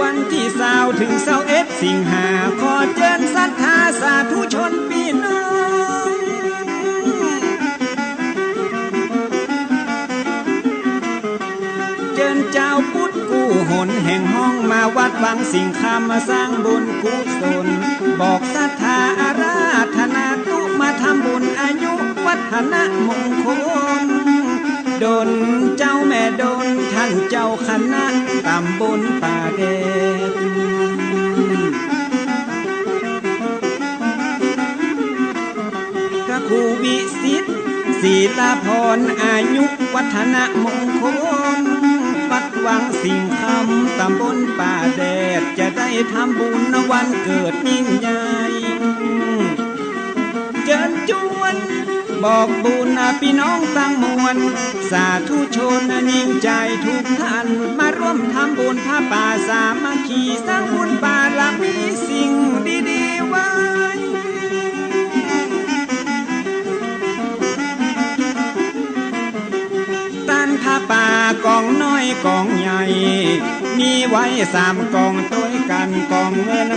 วันที่20 ถึง 21 สิงหาขอเชิญศรัทธาสาธุชนพี่น้องเชิญเจ้าพุทธกู้หนแห่งห้องมาวัดวังสิงคำมาสร้างบุญกุศลบอกศรัทธาอาราธนาตุมาทำบุญอายุวัฒนะมงคลดลเจ้าแม่ดลท่านเจ้าคณะตำบลป่าแดดพระครูวิสิทธิ์ศีลาภรณ์อายุวัฒนะมงคลวัดวังสิงคำตำบลป่าแดดจะได้ทำบุญวันเกิดยิ่งใหญ่เชิญชวนบอกบุญพี่น้องตั้งมวลสาธุชนยิ่งใจทุกท่านมาร่วมทำบุญผ้าป่าสามัคคีสร้างบุญบารมีสิ่งดีๆไว้ตันผ้าป่ากองน้อยกองใหญ่มีไว้3 กองตัวกันกองเงิน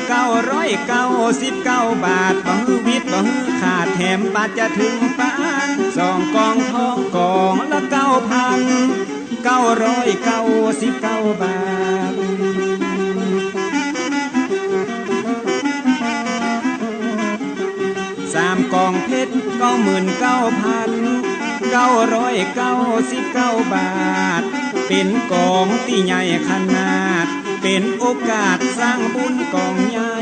999 บาทบ่ฮือวิทย์บ่ฮือขาดแถมบาทจะถึงปาน2 กองทองกองละ 9,999 บาท3 กองเพชร99,999 บาทเป็นกองที่ใหญ่ขนาดเป็นโอกาสสร้างบุญกองใหญ่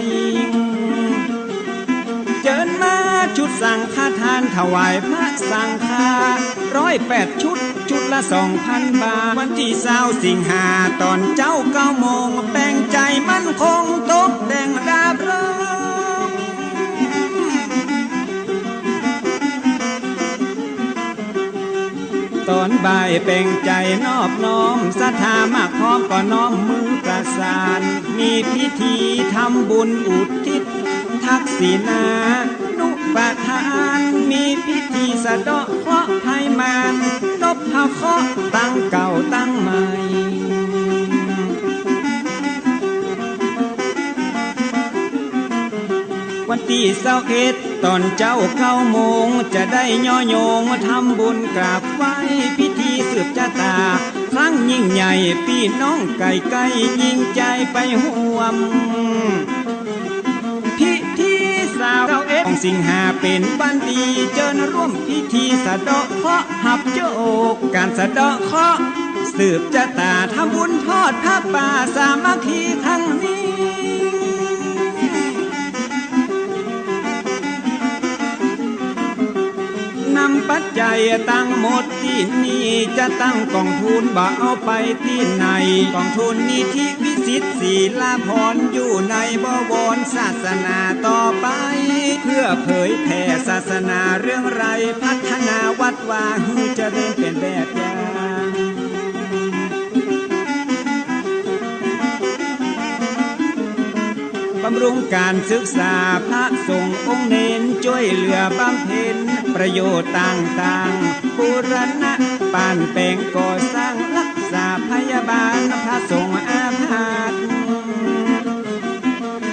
เชิญมาชุดสังฆทานถวายพระสังฆา108 ชุดชุดละ 2,000 บาทวันที่20 สิงหาตอนเจ้า9 โมงแปลงใจมั่นคงตกแต่งดาบร้องตอนบ่ายแปลงใจนอบน้อมศรัทธามากพร้อมก็น้อมมือประสานมีพิธีทำบุญอุทิศทักษิณานุปทานมีพิธีสะเดาะเคราะห์ภัยมารนพเคราะห์ตั้งเก่าตั้งใหม่วันที่21ตอนเจ้า9 โมงจะได้ย่อโยงทำบุญกราบไหว้พิธีสืบชะตาครั้งยิ่งใหญ่พี่น้องไก่ยิ่งใจไปห่วมพิธี21 สิงหาเป็นวันดีเชิญร่วมพิธีสะเดาะเคราะห์หับโจกการสะเดาะเคราะห์สืบชะตาทำบุญทอดผ้าป่าสามัคคีครั้งนี้นำปัจจัยตั้งหมดที่นี่จะตั้งกองทุนบ่เอาไปที่ไหนกองทุนนี้ที่วิสิทธิ์ศีลาภรณ์อยู่ในบวรศาสนาต่อไปเพื่อเผยแผ่ศาสนาเรื่องไรพัฒนาวัดวาฮือเจริญเป็นแบบอย่างบำรุงการศึกษาพระสงฆ์องค์เน้นช่วยเหลือบำเพ็ญประโยชน์ต่างๆบูรณะป่านแปลงก่อสร้างรักษาพยาบาลพระสงฆ์อาพาธ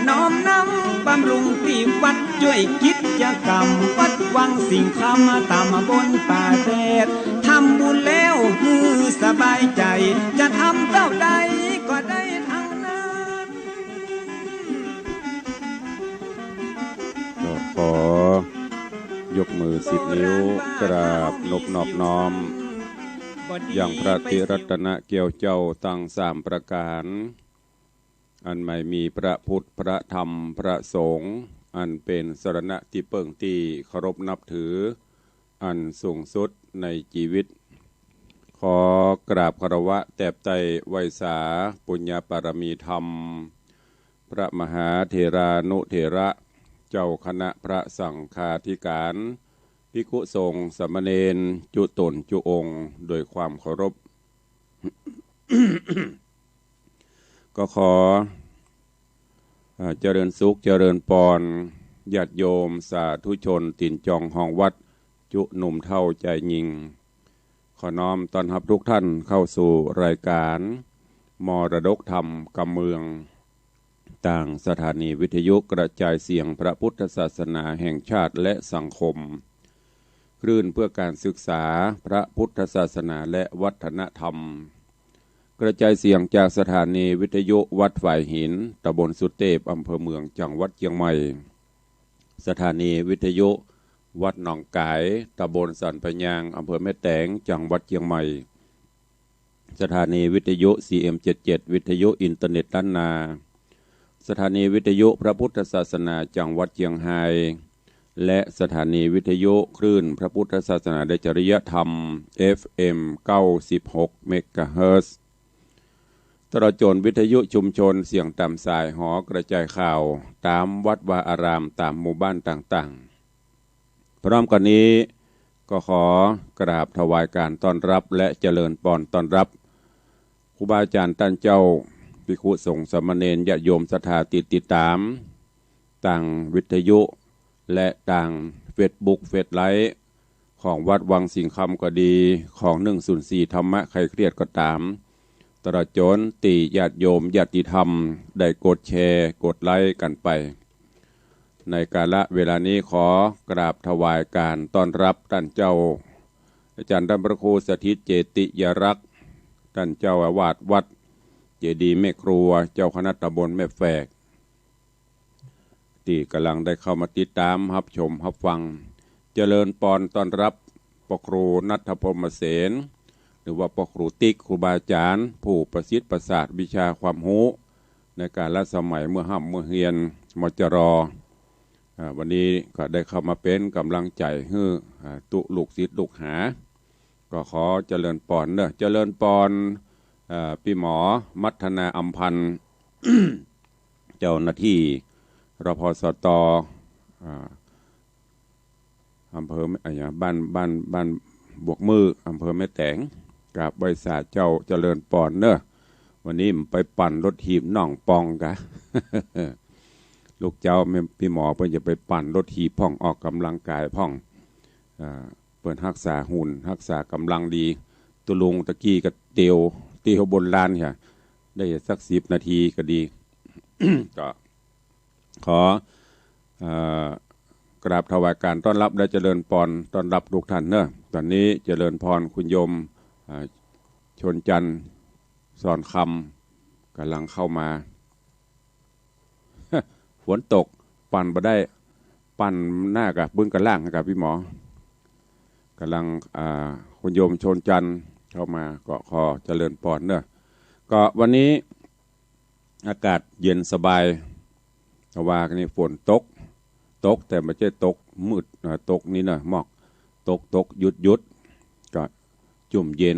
น้อมนำบำรุงที่วัดช่วยกิจกรรมวัดวังสิงคำตำบลป่าแดดทำบุญแล้วฮือสบายใจจะทำเท่าใดก็ได้ทั้งนั้นขอยกมือ10 นิ้วกราบนอบน้อมอย่างพระติรัตนเกี่ยวเจ้าตั้ง3 ประการอันไม่มีพระพุทธพระธรรมพระสงฆ์อันเป็นสรณะที่เปิ่งที่เคารพนับถืออันสูงสุดในชีวิตขอกราบคารวะแตบไตไวสาปุญญาปารมีธรรมพระมหาเถรานุเถระเจ้าคณะพระสังฆาธิการภิกขุสงฆ์สามเณรจุตนจุองค์โดยความเคารพ ก็ขอเจริญสุขเจริญปอนญาติโยมสาธุชนตินจองห้องวัดจุหนุ่มเท่าใจยิง ขอน้อมต้อนรับทุกท่านเข้าสู่รายการมรดกธรรมกำเมืองต่างสถานีวิทยุกระจายเสียงพระพุทธศาสนาแห่งชาติและสังคมคลื่นเพื่อการศึกษาพระพุทธศาสนาและวัฒนธรรมกระจายเสียงจากสถานีวิทยุวัดฝ่ายหินตำบลสุเทพอำเภอเมืองจังหวัดเชียงใหม่สถานีวิทยุวัดหนองกายตำบลสันปะยางอำเภอแม่แตงจังหวัดเชียงใหม่สถานีวิทยุ CM77 วิทยุอินเทอร์เน็ตล้านนาสถานีวิทยุพระพุทธศาสนาจังหวัดเชียงรายและสถานีวิทยุคลื่นพระพุทธศาสนาและจริยธรรม FM 96 เมกะเฮิรตซ์ตลอดจนวิทยุชุมชนเสียงตามสายหอกระจายข่าวตามวัดวาอารามตามหมู่บ้านต่างๆพร้อมกันนี้ก็ขอกราบถวายการต้อนรับและเจริญปอนต้อนรับครูบาอาจารย์ท่านเจ้าภิกษุสงฆ์สามเณรญาติโยมศรัทธาติดตามต่างวิทยุและต่างเฟซบุ๊กเฟซไลฟ์ของวัดวังสิงห์คำก็ดีของ104ธรรมะใครเครียดก็ตามตลอดจนติญาติโยมญาติธรรมได้กดแชร์กดไลค์กันไปในกาลเวลานี้ขอกราบถวายการต้อนรับท่านเจ้าอาจารย์ท่านพระครูสถิตเจติยรักษ์ท่านเจ้าอาวาสวัดเจดีย์แม่ครัวเจ้าคณะตำบลแม่แฝกที่กำลังได้เข้ามาติดตามรับชมรับฟังเจริญปอนต้อนรับพระครูณัฐพรหมเสนหรือว่าพระครูติ๊กครูบาอาจารย์ผู้ประสิทธิ์ประสาทวิชาความรู้ในการละสมัยเมื่อห้ำเมื่อเฮียนมจรวันนี้ก็ได้เข้ามาเป็นกำลังใจให้ตุลูกศิษย์ลูกหาก็ขอเจริญปอนเนอะเจริญปอนพี่หมอมัฒนาอัมพันธ์ เจ้าหน้าที่รพสตอำเภอบ้านบวกมืออำเภอแม่แตงกับบริษัทเจ้าเจริญปอนเนอะวันนี้ไปปั่นรถหีบน่องปองกะ ลูกเจ้าพี่หมอเพิ่นจะไปปั่นรถหีบพ่องออกกำลังกายพ่องเพิ่นรักษาหุ่นรักษากำลังดีตัวลุงตะกี้ก็เตียวบนลานค่ะได้สัก10 นาทีก็ดี ก็ขอกราบถวายการต้อนรับและเจริญพรต้อนรับทุกท่านเนอะตอนนี้เจริญพรคุณโยมชนจันทร์สอนคำกำลังเข้ามา ฝนตกปั่นมาได้ปั่นหน้ากับบึ้งกับล่างกับพี่หมอกำลังคุณโยมชนจันทร์เข้ามาก็ขอเจริญพรเนอะก็วันนี้อากาศเย็นสบายแต่ว่านี่ฝนตกแต่ไม่ใช่ตกมืดตกนี่นะหมอกตกหยุดก็จุ่มเย็น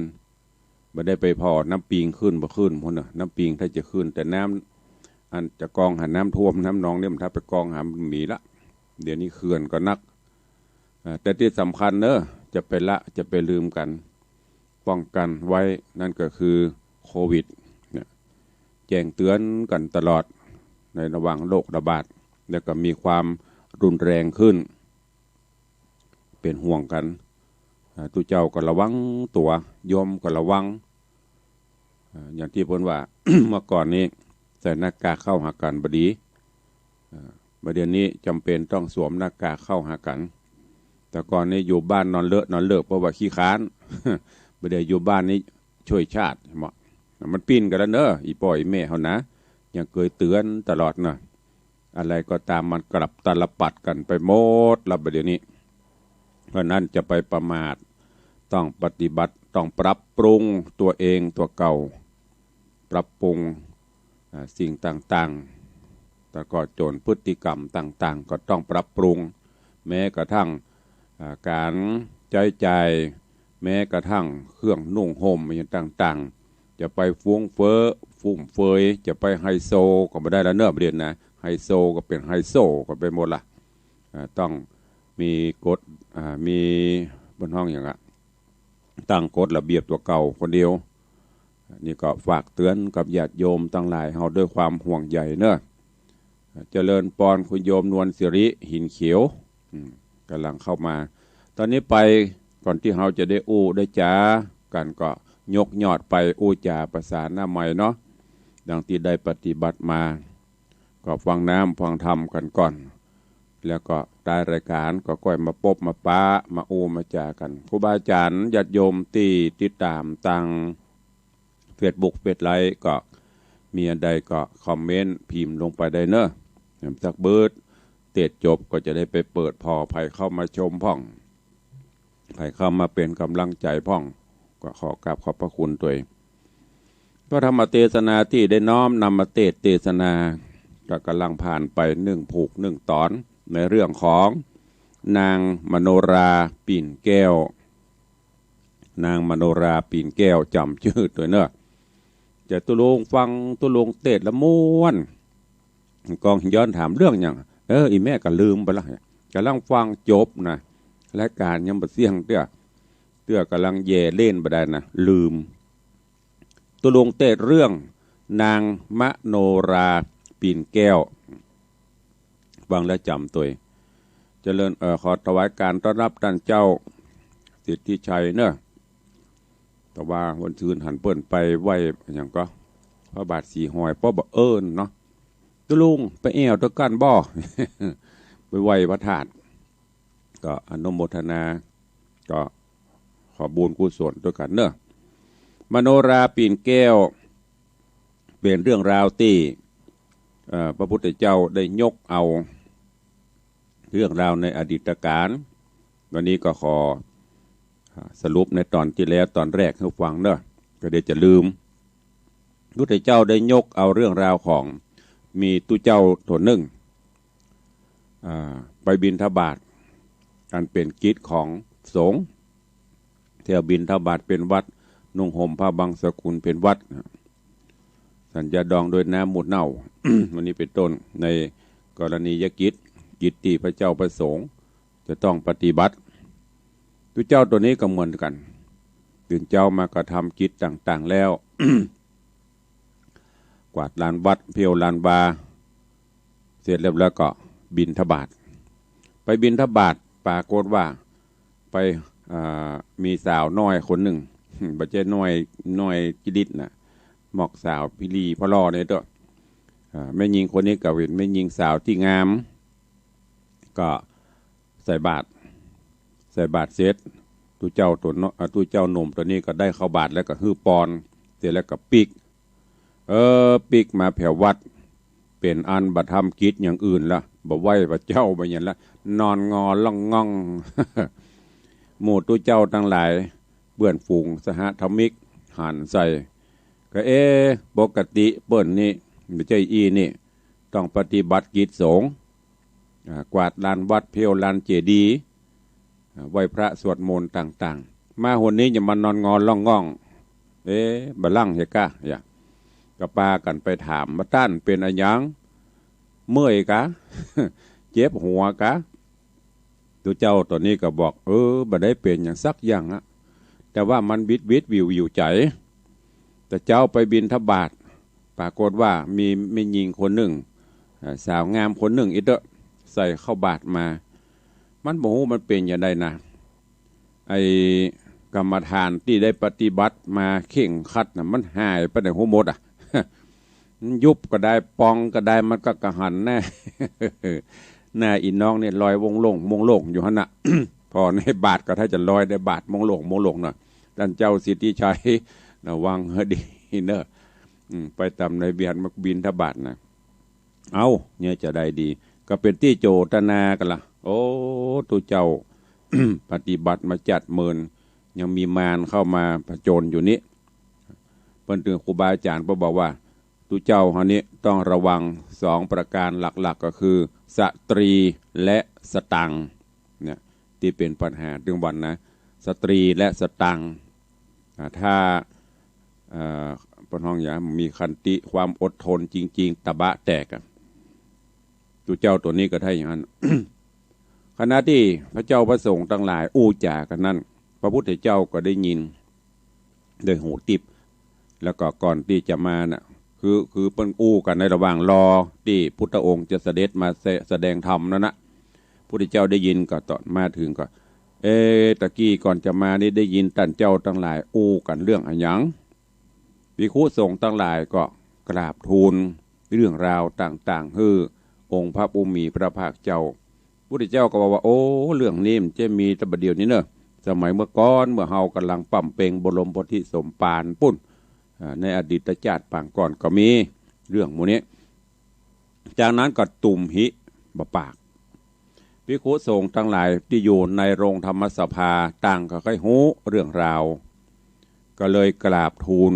ไม่ได้ไปพอน้ำปิงขึ้นบ่ขึ้นพวกน่ะน้ำปิงถ้าจะขึ้นแต่น้ำอันจะกองหาน้ำท่วมน้ำนองเนี่ยมันถ้าไปกองหาหมีละเดี๋ยวนี้เขื่อนก็นักแต่ที่สำคัญเนอะจะไปลืมกันป้องกันไว้นั่นก็คือโควิดเนี่ยแจ้งเตือนกันตลอดในระหว่างโรคระบาดแล้วก็มีความรุนแรงขึ้นเป็นห่วงกันตุเจ้าก็ระวังตัวโยมก็ระวังอย่างที่เพิ่นว่า เมื่อก่อนนี้ใส่หน้ากากเข้าหากันบดีประเดี๋ยวนี้จำเป็นต้องสวมหน้ากากเข้าหากันแต่ก่อนนี้อยู่บ้านนอนเลิกเพราะว่าขี้ค้าน ประเดี๋ยวอยู่บ้านนี้ช่วยชาติเหมาะมันปิ้นกันแล้วเนอะอีป่อยแม่เขานะยังเคยเตือนตลอดนะอะไรก็ตามมันกลับตลปัดกันไปหมดแล้วประเดี๋ยวนี้เพราะนั้นจะไปประมาทต้องปฏิบัติต้องปรับปรุงตัวเองตัวเก่าปรับปรุงสิ่งต่างๆแต่ก็โจรพฤติกรรมต่างๆก็ต้องปรับปรุงแม้กระทั่งการใช้จ่ายแม้กระทั่งเครื่องนุ่งห่มอย่างต่างๆจะไปฟุ่มเฟือยจะไปไฮโซก็ไม่ได้แล้วเนอะเรียนนะไฮโซก็เป็นไฮโซก็ไปหมดละต้องมีกฎมีบนห้องอย่างอะตั้งกฎระเบียบตัวเก่าคนเดียวนี่ก็ฝากเตือนกับญาติโยมทั้งหลายเฮาด้วยความห่วงใยเนอะเจริญปอนคุณโยมนวลสิริหินเขียวกำลังเข้ามาตอนนี้ไปก่อนที่เฮาจะได้อู้ได้จ้า กันก็ยกยอดไปอู้จาประสานหน้าใหม่เนาะดังที่ได้ปฏิบัติมาก็ฟังน้ำฟังธรรมกันก่อนแล้วก็ได้รายการก็ก้อยมาปบมาป้ามาอูมาจากันครูบาอาจารย์ญาติโยมที่ติดตามตังเฟซบุ๊กเฟซไลค์ก็มีอันใดก็คอมเมนต์พิมพ์ลงไปได้เนอะจากเบิร์ดเตะจบก็จะได้ไปเปิดพอภัยเข้ามาชมพ่องภัยเข้ามาเป็นกำลังใจพ่องก็ขอกราบขอบพระคุณตัวเองพระธรรมเทศนาที่ได้น้อมนำมาเทศนาก็กำลังผ่านไป1 ผูก 1 ตอนในเรื่องของนางมโนราปิ่นแก้วนางมโนราปิ่นแก้วจำชื่อตัวเนอะจะตุลงฟังตุลงเทศละม้วนกองย้อนถามเรื่องอย่างอีแม่ก็ลืมไปละกำลังฟังจบนะและการยังบ่เสี่ยงเตื้อกำลังเย่เล่นไปได้นะลืมตุลงเทศเรื่องนางมโนราปิ่นแก้วฟังและจำตัวเจริญขอถวายการต้อนรับท่านเจ้าสิทธิชัยเนอะแต่ว่าวันชื่นหันเปิ้นไปไหวอย่างก็พระบาทสีหอยป้อบ่เนาะตุลุงไปแอวตะกันบ่ ไปไหวพระธาตุก็อนุโมทนาก็ขอบุญกุศลด้วยกันเนอะมโนราปิ่นแก้วเป็นเรื่องราวที่พระพุทธเจ้าได้ยกเอาเรื่องราวในอดีตการวันนี้ก็ขอสรุปในตอนที่แล้วตอนแรกให้ฟังเนอะก็เดี๋ยวจะลืมพระพุทธเจ้าได้ยกเอาเรื่องราวของมีตู้เจ้าตัวหนึ่งไปบิณฑบาตการเป็นกิจของสงฆ์เที่ยวบิณฑบาตเป็นวัดนุ่งห่มผ้าบางสกุลเป็นวัดสัญญาดองโดยน้ำมูดเน่า วันนี้เป็นต้นในกรณียกิจที่พระเจ้าประสงค์จะต้องปฏิบัติตู้เจ้าตัวนี้ก็เหมือนกันตื่นเจ้ามากระทำกิจต่างๆแล้ว กวาดลานวัดเพียวลานบาเสร็จแล้วก็บิณฑบาตไปบิณฑบาตปรากฏว่าไปมีสาวน้อยคนหนึ่งบัจเจน้อยจิดิตนะหมอกสาวพิลีพ่อล่อเนี่ยตัวแม่ยิงคนนี้กับเห็นแม่ยิงสาวที่งามก็ใส่บาตรเสร็จตู้เจ้าหนุ่มตัวนี้ก็ได้เข้าบาตรแล้วก็ฮื้อปอนเสร็จแล้วก็ปิกมาแผ่ววัดเป็นอันบัดทำกิจอย่างอื่นละบ่ไหวพระเจ้าไปอย่างละนอนงอล่องง่อง หมู่ตู้เจ้าทั้งหลายเบื่อนฝูงสหธรรมิกหันใส่ก็ปกติเปิ้นนี่ไม่ใช่นี่ต้องปฏิบัติกิจสงฆ์กวาดลานวัดเพียวลานเจดีย์ไหว้พระสวดมนต์ต่างๆมาหนนี้อย่ามานอนงอล่องง่องบ่ลั่งเฮกะอย่าก็ปากันไปถามมาต้านเป็นอะไรยังเมื่อยกะ เจ็บหัวกะตัวเจ้าตัวนี้ก็บอกบ่ได้เป็นอย่างสักอย่างอะแต่ว่ามันวิวใจแต่เจ้าไปบิณฑบาตปรากฏว่ามีไม่ยิงคนหนึ่งสาวงามคนหนึ่งอีเตอใส่เข้าบาตรมามันบอกว่ามันเป็นอย่างไรนะไอ้กรรมฐานที่ได้ปฏิบัติมาเข่งคัดนะมันหายไปในหัวหมดอ่ะ ยุบก็ได้ปองก็ได้มันก็กระหันแน่ หน้าอีน้องเนี่ยลอยวงโล่งอยู่ฮะน่ะ พอในบาทก็ถ้าจะลอยได้บาทมงโล่งหน่อยท่านเจ้าสิทธิชัยระวังให้ดีเนอะไปตำในเบียนมักบินทบาทนะเอาเนี่ยจะได้ดีก็เป็นที่โจทนากันละโอ้ตัวเจ้า ปฏิบัติมาจัดเมินยังมีมารเข้ามาผจญอยู่นี้เพิ่นถึงครูบาอาจารย์เพิ่นบอกว่าตัวเจ้าเฮานี้ต้องระวัง2ประการหลักๆก็คือสตรีและสตังเนี่ยที่เป็นปัญหาเรื่องวันนะสตรีและสตังถ้าปนห้องอย่ามีคันติความอดทนจริงๆตะบะแตกตัวเจ้าตัวนี้ก็ได้อย่างนั้น ขณะที่พระเจ้าพระสงฆ์ทั้งหลายอู้จากันนั้นพระพุทธเจ้าก็ได้ยินโดยหูติบแล้วก็ก่อนที่จะมาน่ะคือเปิ้นอู้กันในระหว่างรอที่พุทธองค์จะเสด็จมาแสดงธรรมนั่นนะพุทธเจ้าได้ยินก็ตอนมาถึงก็ ตะกี้ก่อนจะมานี่ได้ยินท่านเจ้าทั้งหลายอู้กันเรื่องอะไรหยังภิกษุสงฆ์ทั้งหลายก็กราบทูลเรื่องราวต่างๆคือองค์พระผู้มีพระภาคเจ้าพุทธเจ้าก็บอกว่าโอ้เรื่องนี้มันจะมีแต่บัดเดียวนี้เนอะสมัยเมื่อก่อนเมื่อเฮากำลังปั่มเปงบรมโพธิสมภารปุ้นในอดีตชาติปางก่อนก็มีเรื่องหมู่นี้จากนั้นก็ตุ่มหิบปากภิกษุสงฆ์ทั้งหลายที่อยู่ในโรงธรรมสภาต่างก็ค่อยหูเรื่องราวก็เลยกราบทูล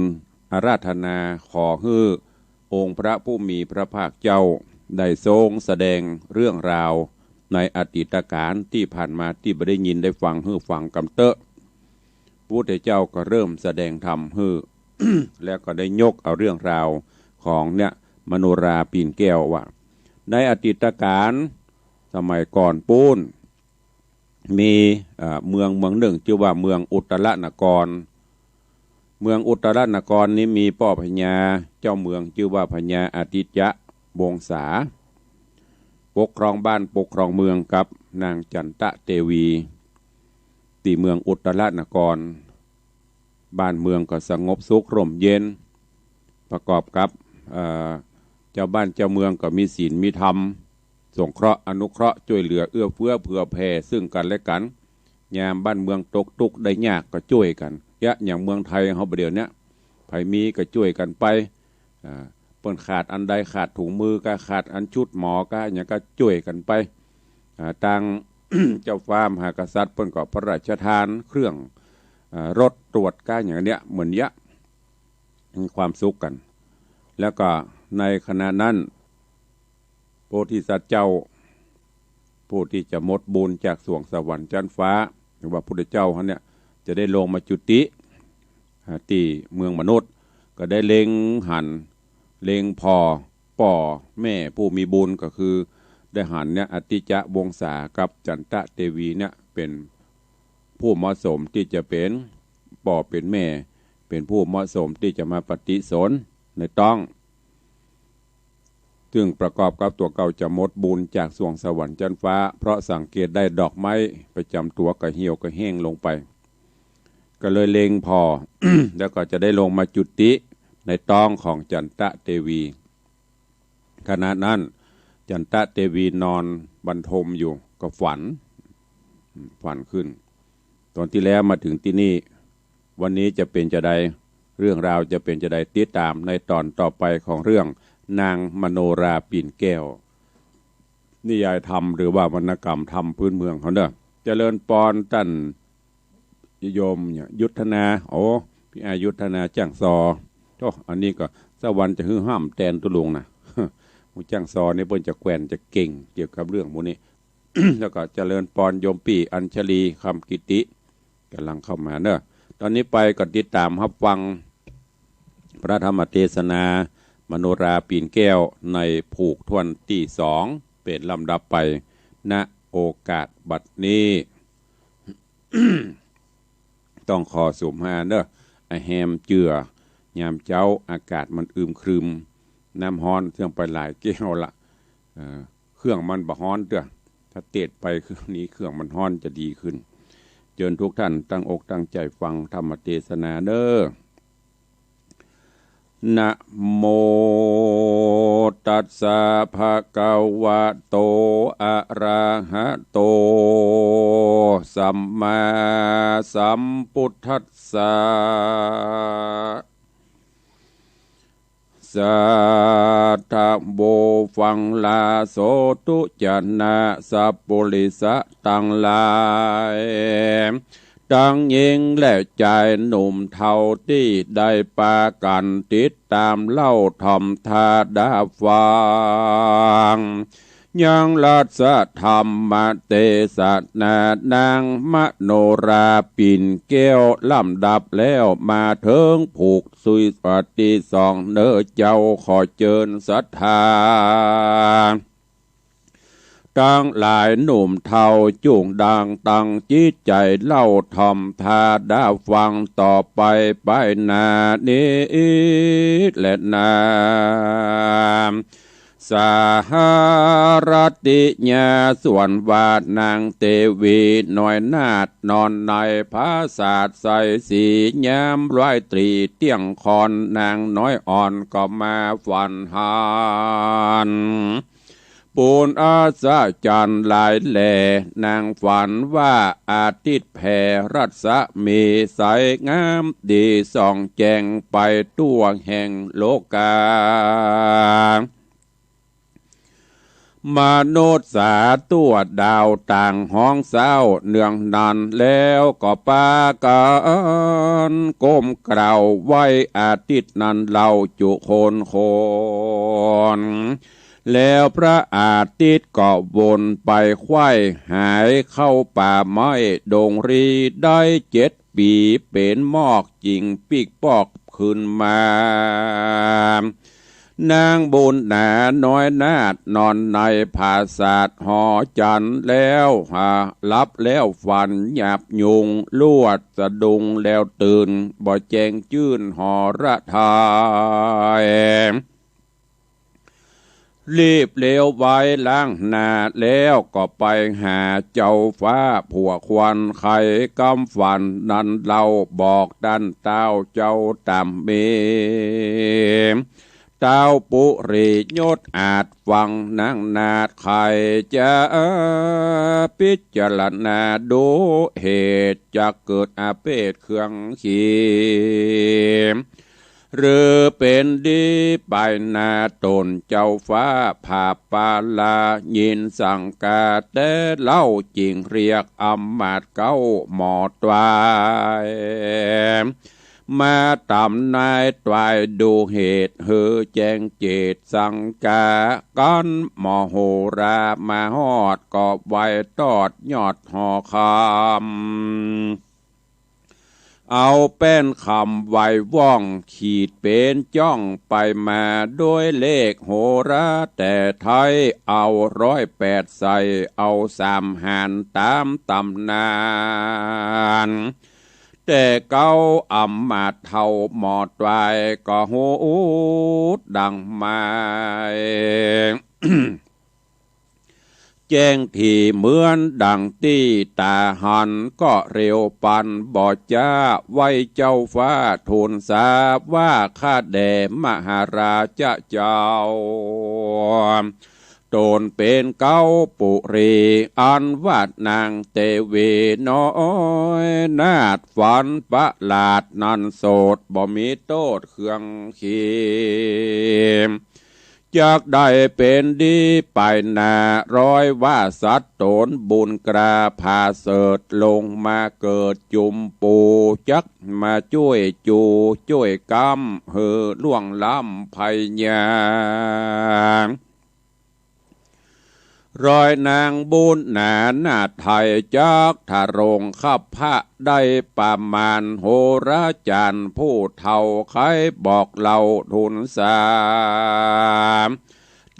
อาราธนาขอให้องค์พระผู้มีพระภาคเจ้าได้ทรงแสดงเรื่องราวในอดีตการที่ผ่านมาที่ไม่ได้ยินได้ฟังให้ฟังกำเตอะพระพุทธเจ้าก็เริ่มแสดงธรรมให้ แล้วก็ได้ยกเอาเรื่องราวของเนี่ยมโนราปีนแก้วว่าในอดีตการสมัยก่อนปูนมีเมืองหนึ่งชื่อว่าเมืองอุตรนครเมืองอุตรนครนี้มีพ่อพญาเจ้าเมืองชื่อว่าพญาอาทิตยะวงศาปกครองบ้านปกครองเมืองกับนางจันตะเทวีที่เมืองอุตรนครบ้านเมืองก็สงบสุขร่มเย็นประกอบกับเจ้าบ้านเจ้าเมืองก็มีศีลมีธรรมสงเคราะห์อนุเคราะห์ช่วยเหลือเอื้อเฟื้อเผื่อแผ่ซึ่งกันและกันยามบ้านเมืองตกทุกข์ได้ยากก็ช่วยกันอย่างเมืองไทยเขาเดี๋ยวนี้ไผมีก็ช่วยกันไปเปิ้นขาดอันใดขาดถุงมือก็ขาดอันชุดหมอก็อย่างก็ช่วยกันไปทาง เจ้าฟ้ามหากษัตริย์เปิ้นก็พระราชทานเครื่องรถตรวจก้าอย่างเนี้ยเหมือนยะมีความสุขกันแล้วก็ในขณะนั้นโพธิสัตว์เจ้าผู้ที่จะหมดบุญจากสวงสวรรค์ชั้นฟ้าหรือว่าพระพุทธเจ้าเขาเนี่ยจะได้ลงมาจุติที่เมืองมนุษย์ก็ได้เล็งหันเล็งพ่อแม่ผู้มีบุญก็คือได้หันเนี่ยอติจะวงศากับจันตะเทวีเนี่ยเป็นผู้เหมาะสมที่จะเป็นพ่อเป็นแม่เป็นผู้เหมาะสมที่จะมาปฏิสนในต้องซึ่งประกอบกับตัวเก่าจะหมดบุญจากสวงสวรรค์ชั้นฟ้าเพราะสังเกตได้ดอกไม้ประจำตัวก็เหี่ยวก็แห้งลงไปก็เลยเล็งพอ แล้วก็จะได้ลงมาจุติในต้องของจันตะเทวีขณะนั้นจันตะเทวีนอนบรรทมอยู่ก็ฝันขึ้นตอนที่แล้วมาถึงที่นี่วันนี้จะเป็นจะใดเรื่องราวจะเป็นจะใดติดตามในตอนต่อไปของเรื่องนางมโนราปีนแก้วนิยายธรรมหรือว่าวรรณกรรมธรรมพื้นเมืองเขาเด้อเจริญปอนท่านโยมเนี่ยยุทธนาพี่อายุทธนาจ้างซออันนี้ก็สวรรค์จะฮือห้ามแตนตุลุงนะมูจ้างซอนี่เพิ่นจะแกว่นจะเก่งเกี่ยวกับเรื่องหมู่นี้ แล้วก็เจริญปอนโยมปีอัญชลีคำกิติกำลังเข้ามาเนอะตอนนี้ไปก็ติดตามรับฟังพระธรรมเทศนามโนราปีนแก้วในผูกทวนที่2เป็นลำดับไปณโอกาสบัดนี้ ต้องขอสุมหาเนอะแฮมเจือยามเจ้าอากาศมันอึมครึมน้ำฮ้อนเครื่องไปหลายแก้วละเครื่องมันบ่ฮ้อนเด้อถ้าเตะไปเครื่องนี้เครื่องมันฮ้อนจะดีขึ้นเชิญทุกท่านตั้งอกตั้งใจฟังธรรมเทศนาเด้อนะโมตัสสะภะคะวะโตอะระหะโตสัมมาสัมพุทธัสสะสัทธะโบฟังลาโสตุจนะสัพปุริสะตังหลายทั้งหญิงและชายหนุ่มเฒ่าที่ได้ปากันติดตามเล่าทำทาดาฟังยังรัศธรรมเทศนานางมโนราปิ่นแก้วลำดับแล้วมาเถิงผูกสุยปฏิสองเนื้อเจ้าขอเจิญศรัทธาตั้งหลายหนุ่มเทาจุงดังตั้งจิตใจเล่าทำทาดาฟังต่อไปนานี้และนา สาหารติญาส่วนวาดนางเตวีหน่อยนาดนอนในภาษาดใสสียามร้อยตรีเตี้ยงคอนนางน้อยอ่อนก็มาฝันหานปูนอาสาจันหลายแหล่นางฝันว่าอาทิตย์แผ่รัศมีใสงามดีส่องแจงไปทั่วแห่งโลกามนุษย์สาตัวดาวต่างห้องเศร้าเนืองนันแล้วก็ปากันก้มกล่าวไว้อาทิตย์นั้นเราจุโคนแล้วพระอาทิตย์ก็วนไปไขว้หายเข้าป่าไม้ดงรีได้7 ปีเป็นหมอกจิงปีกปอกขึ้นมานางบุญหนาน้อยนาดนอนในภาษาดหอจันแล้วลับแล้วฝันหยาบยุงลวดสะดุงแล้วตื่นบ่แจงจื้นหอระทายรีบเลี้ยวไว้ล้างหน้าแล้วก็ไปหาเจ้าฟ้าผัวควันไข่กำฝันนั้นเราบอกดันเต้าเจ้าตำเมเต้าปุริยศอาจฟังนางนาดไข่จะพิจารณาดูเหตุจะเกิดอาเพศเครื่องขีหรือเป็นดีไปนาตนเจ้าฟ้าผาปาลายินสังกาแต่เล่าจริงเรียกอำมาตย์เก้าหมอตวายมาตำนายตวายดูเหตุเฮือแจงเจตสังกากันมโหรามาฮอดกอบไว้ตอดยอดหอคำเอาเป็นคำไว้ว่องขีดเป็นจ้องไปมาด้วยเลขโหราแต่ไทยเอา108ใส่เอา3 หารตามตำนานแต่เก้าอำมาตย์เท่าหมอดไว้ก็หูดังมา แจ้งที่เหมือนดังตีตาหันก็เร็วปันบ่จ้าไว้เจ้าฟ้าทูลทราบว่าข้าแด่มหาราชเจ้าตนเป็นเก้าปุรีอันวาดนางเตวีน้อยนาดฝันประหลาดนันโสดบ่มีโทษเครื่องขีมจากได้เป็นดีไปนาร้อยว่าสัตว์ตนบุญกราพาเสดลงมาเกิดจุมปูจักมาช่วยจูช่วยกำเหือล่วงล้ำภัยยารอยนางบุญหนาหน้าไทยจักทารงขับพระได้ประมาณโหราจารย์ผู้เท่าใครบอกเราทุนสาม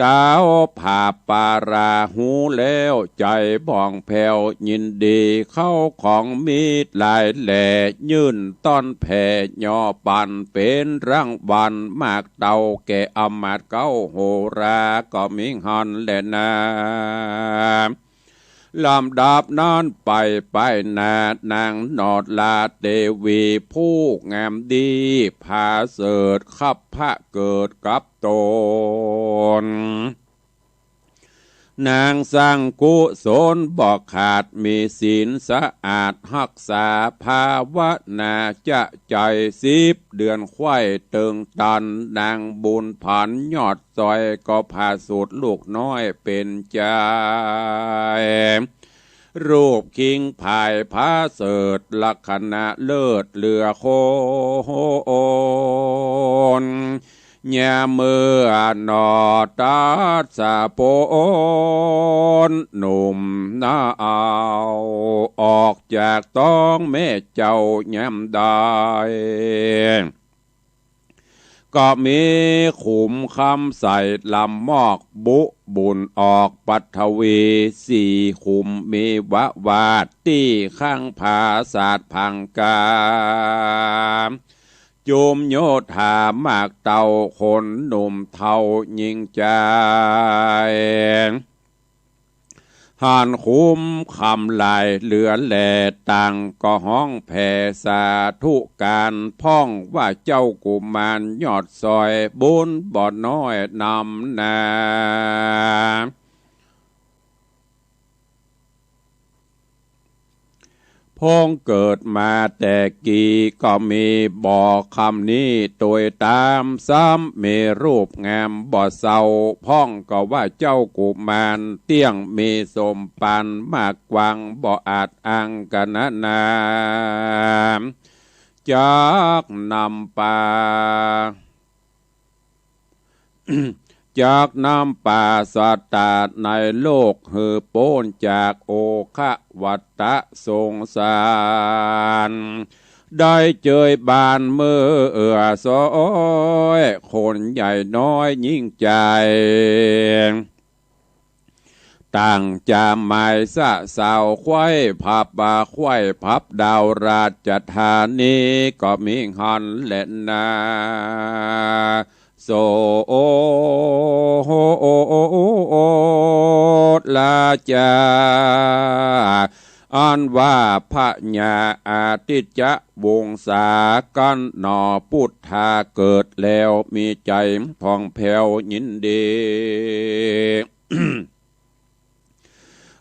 ดาวผ่าปาราหูแล้วใจบ่องแผ่วยินดีเข้าของมีดลายแหล่ยื่นต้อนแผ่ย่อปันเป็นร่างบันมากเต่าแก่อมาตย์เก้าโหราก็มิงหันแหละนาลำดับนั้นไปนานางนอดลาเทวีผู้งามดีพาเสดขับพระเกิดกับตนนางสร้างกุศลบอกขาดมีศีลสะอาดรักษาภาวนาจะใจ10 เดือนไข้เติงตันนางบุญผันยอดซอยก็พาสูตรลูกน้อยเป็นใจรูปคิงภายพาเสดลักษณะเลิศเลือโคนยาเมื่อนอตาสะโปนหนุ่มนาเอาออกจากต้องแม่เจ้าย้ำได้ก็มีขุมคำใส่ลำมอกบุบุญออกปัทวี4 ขุมมีวะวาดที่ข้างผาศาสตร์พังกา จุมโยธามากเต่าคนหนุ่มเทายิงใจหานคุ้มคำลายเหลือแหล่ต่างก็ห้องแผ่สาธุการพ่องว่าเจ้ากุมารยอดซอยบุญบ่อน้อยนำนาพงเกิดมาแต่กี่ก็มีบอกคำนี้ตัวตามซ้ำมีรูปงามบ่เศร้าพ่องก็ว่าเจ้ากุมารเตี้ยงมีสมปันมากกวังบ่อาจอังกันนาจากนำป่า จากน้ำป่าสัตตาในโลกหือโป้นจากโอคะวัตตะสงสารได้เจยบานมือสอยคนใหญ่น้อยยิ่งใจต่างจามหมายสะสาวควายพับบาควายพับดาวราชธานีก็มีหันเล่นนาโสโอโหโอโอลาจาอันว่าพระญาอาทิตยวงศากันหนอพุทธาเกิดแล้วมีใจทองแผ้วยินดี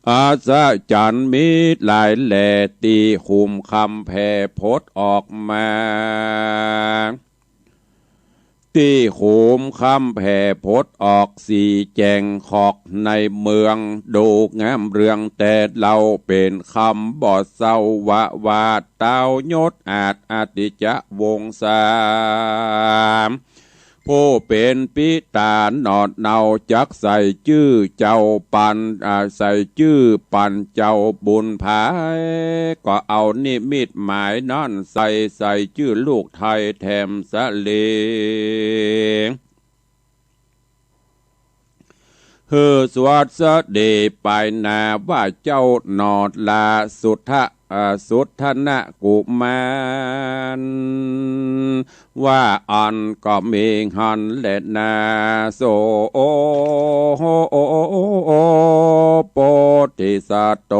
อาซาจันมีหลายแหล่ตีหุมคำแผ่พดออกมาที่โขมคำแผ่พดออกสีแจงขอกในเมืองดูงามเรืองแต่เราเป็นคำบ่เศร้าวะวาดเต้ายศอาจอติจะวงศาผู้เป็นปิตาหนอดเนาจักใส่ชื่อเจ้าปันใส่ชื่อปันเจ้าบุญภายก็เอานิมิตหมายนั่นใส่ชื่อลูกไทยแถมสะเลเฮือสวัสดีไปนาว่าเจ้าหนอดลาสุทธนะกุมารว่าอันก็มีหันเล็ดนาโสโอโปธิสัตโต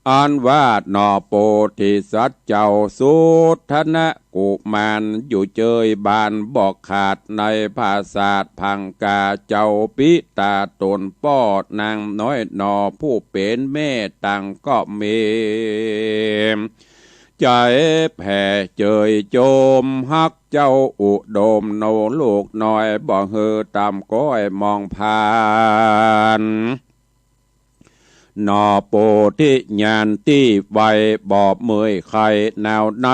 อันว่าหนอโปธิสัตว์เจ้าสุทธนะกุมารอยู่เจยบานบอกขาดในภาษาพังกาเจ้าปิตาตนป้อนางน้อยหนอผู้เป็นแม่ต่างก็มีใจแผ่เจยโจมฮักเจ้าอุดมโนลูกน้อยบ่เฮือตามก้อยมองผ่านนอโปธิญาณที่ไวบอบเมยไข่แนวใน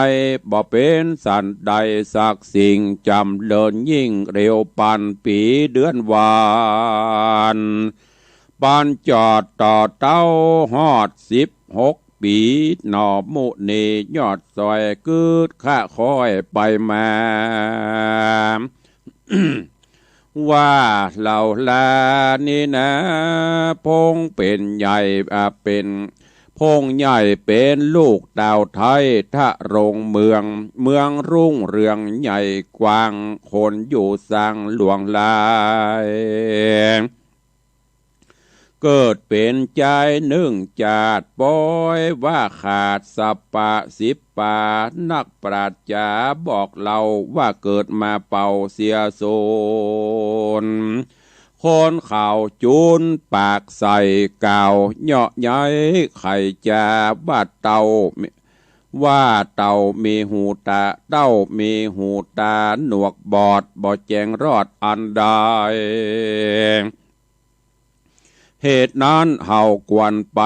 บ่เป็นสันใดสักสิ่งจำเลินยิ่งเร็วปันปีเดือนวานปันจอดต่อเต้าฮอด16 ปีหนอมุนียอดซอยกืดข้าคอยไปมา ว่าเหล่าลานี่นะพงเป็นใหญ่เป็นพงใหญ่เป็นลูกดาวไทยถ้าโรงเมืองรุ่งเรืองใหญ่กว้างคนอยู่สร้างหลวงลายเกิดเป็นใจหนึ่งจาดปอยว่าขาดสัปปะสิบปานักปราชญาบอกเราว่าเกิดมาเป่าเสียโซนคนข่าวจูนปากใส่กาวเหาะย้ายไข่จาว่าเต่ามีหูตาเต้ามีหูตาหนวกบอดบ่แจงรอดอันใดเหตุนั้นเฮากวนไป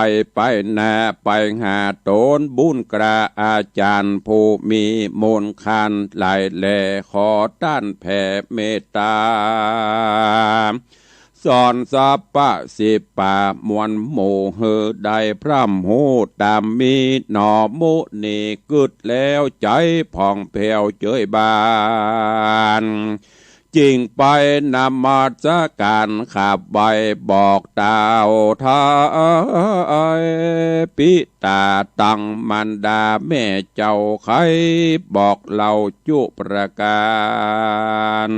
นาไปหาโตนบุญกระอาจารย์ผู้มีมนต์คันหลายแหล่ขอต้านแผ่เมตตาสอนสัพพะสิปามวลโมเฮได้พร่ำโหตามมีหนอมุนีกึดแล้วใจผ่องแผ้วเจยบาน จริงไปนำมาจากการขับใบบอกดาวทายปิตาตังมันดาแม่เจ้าใครบอกเล่าจุประการ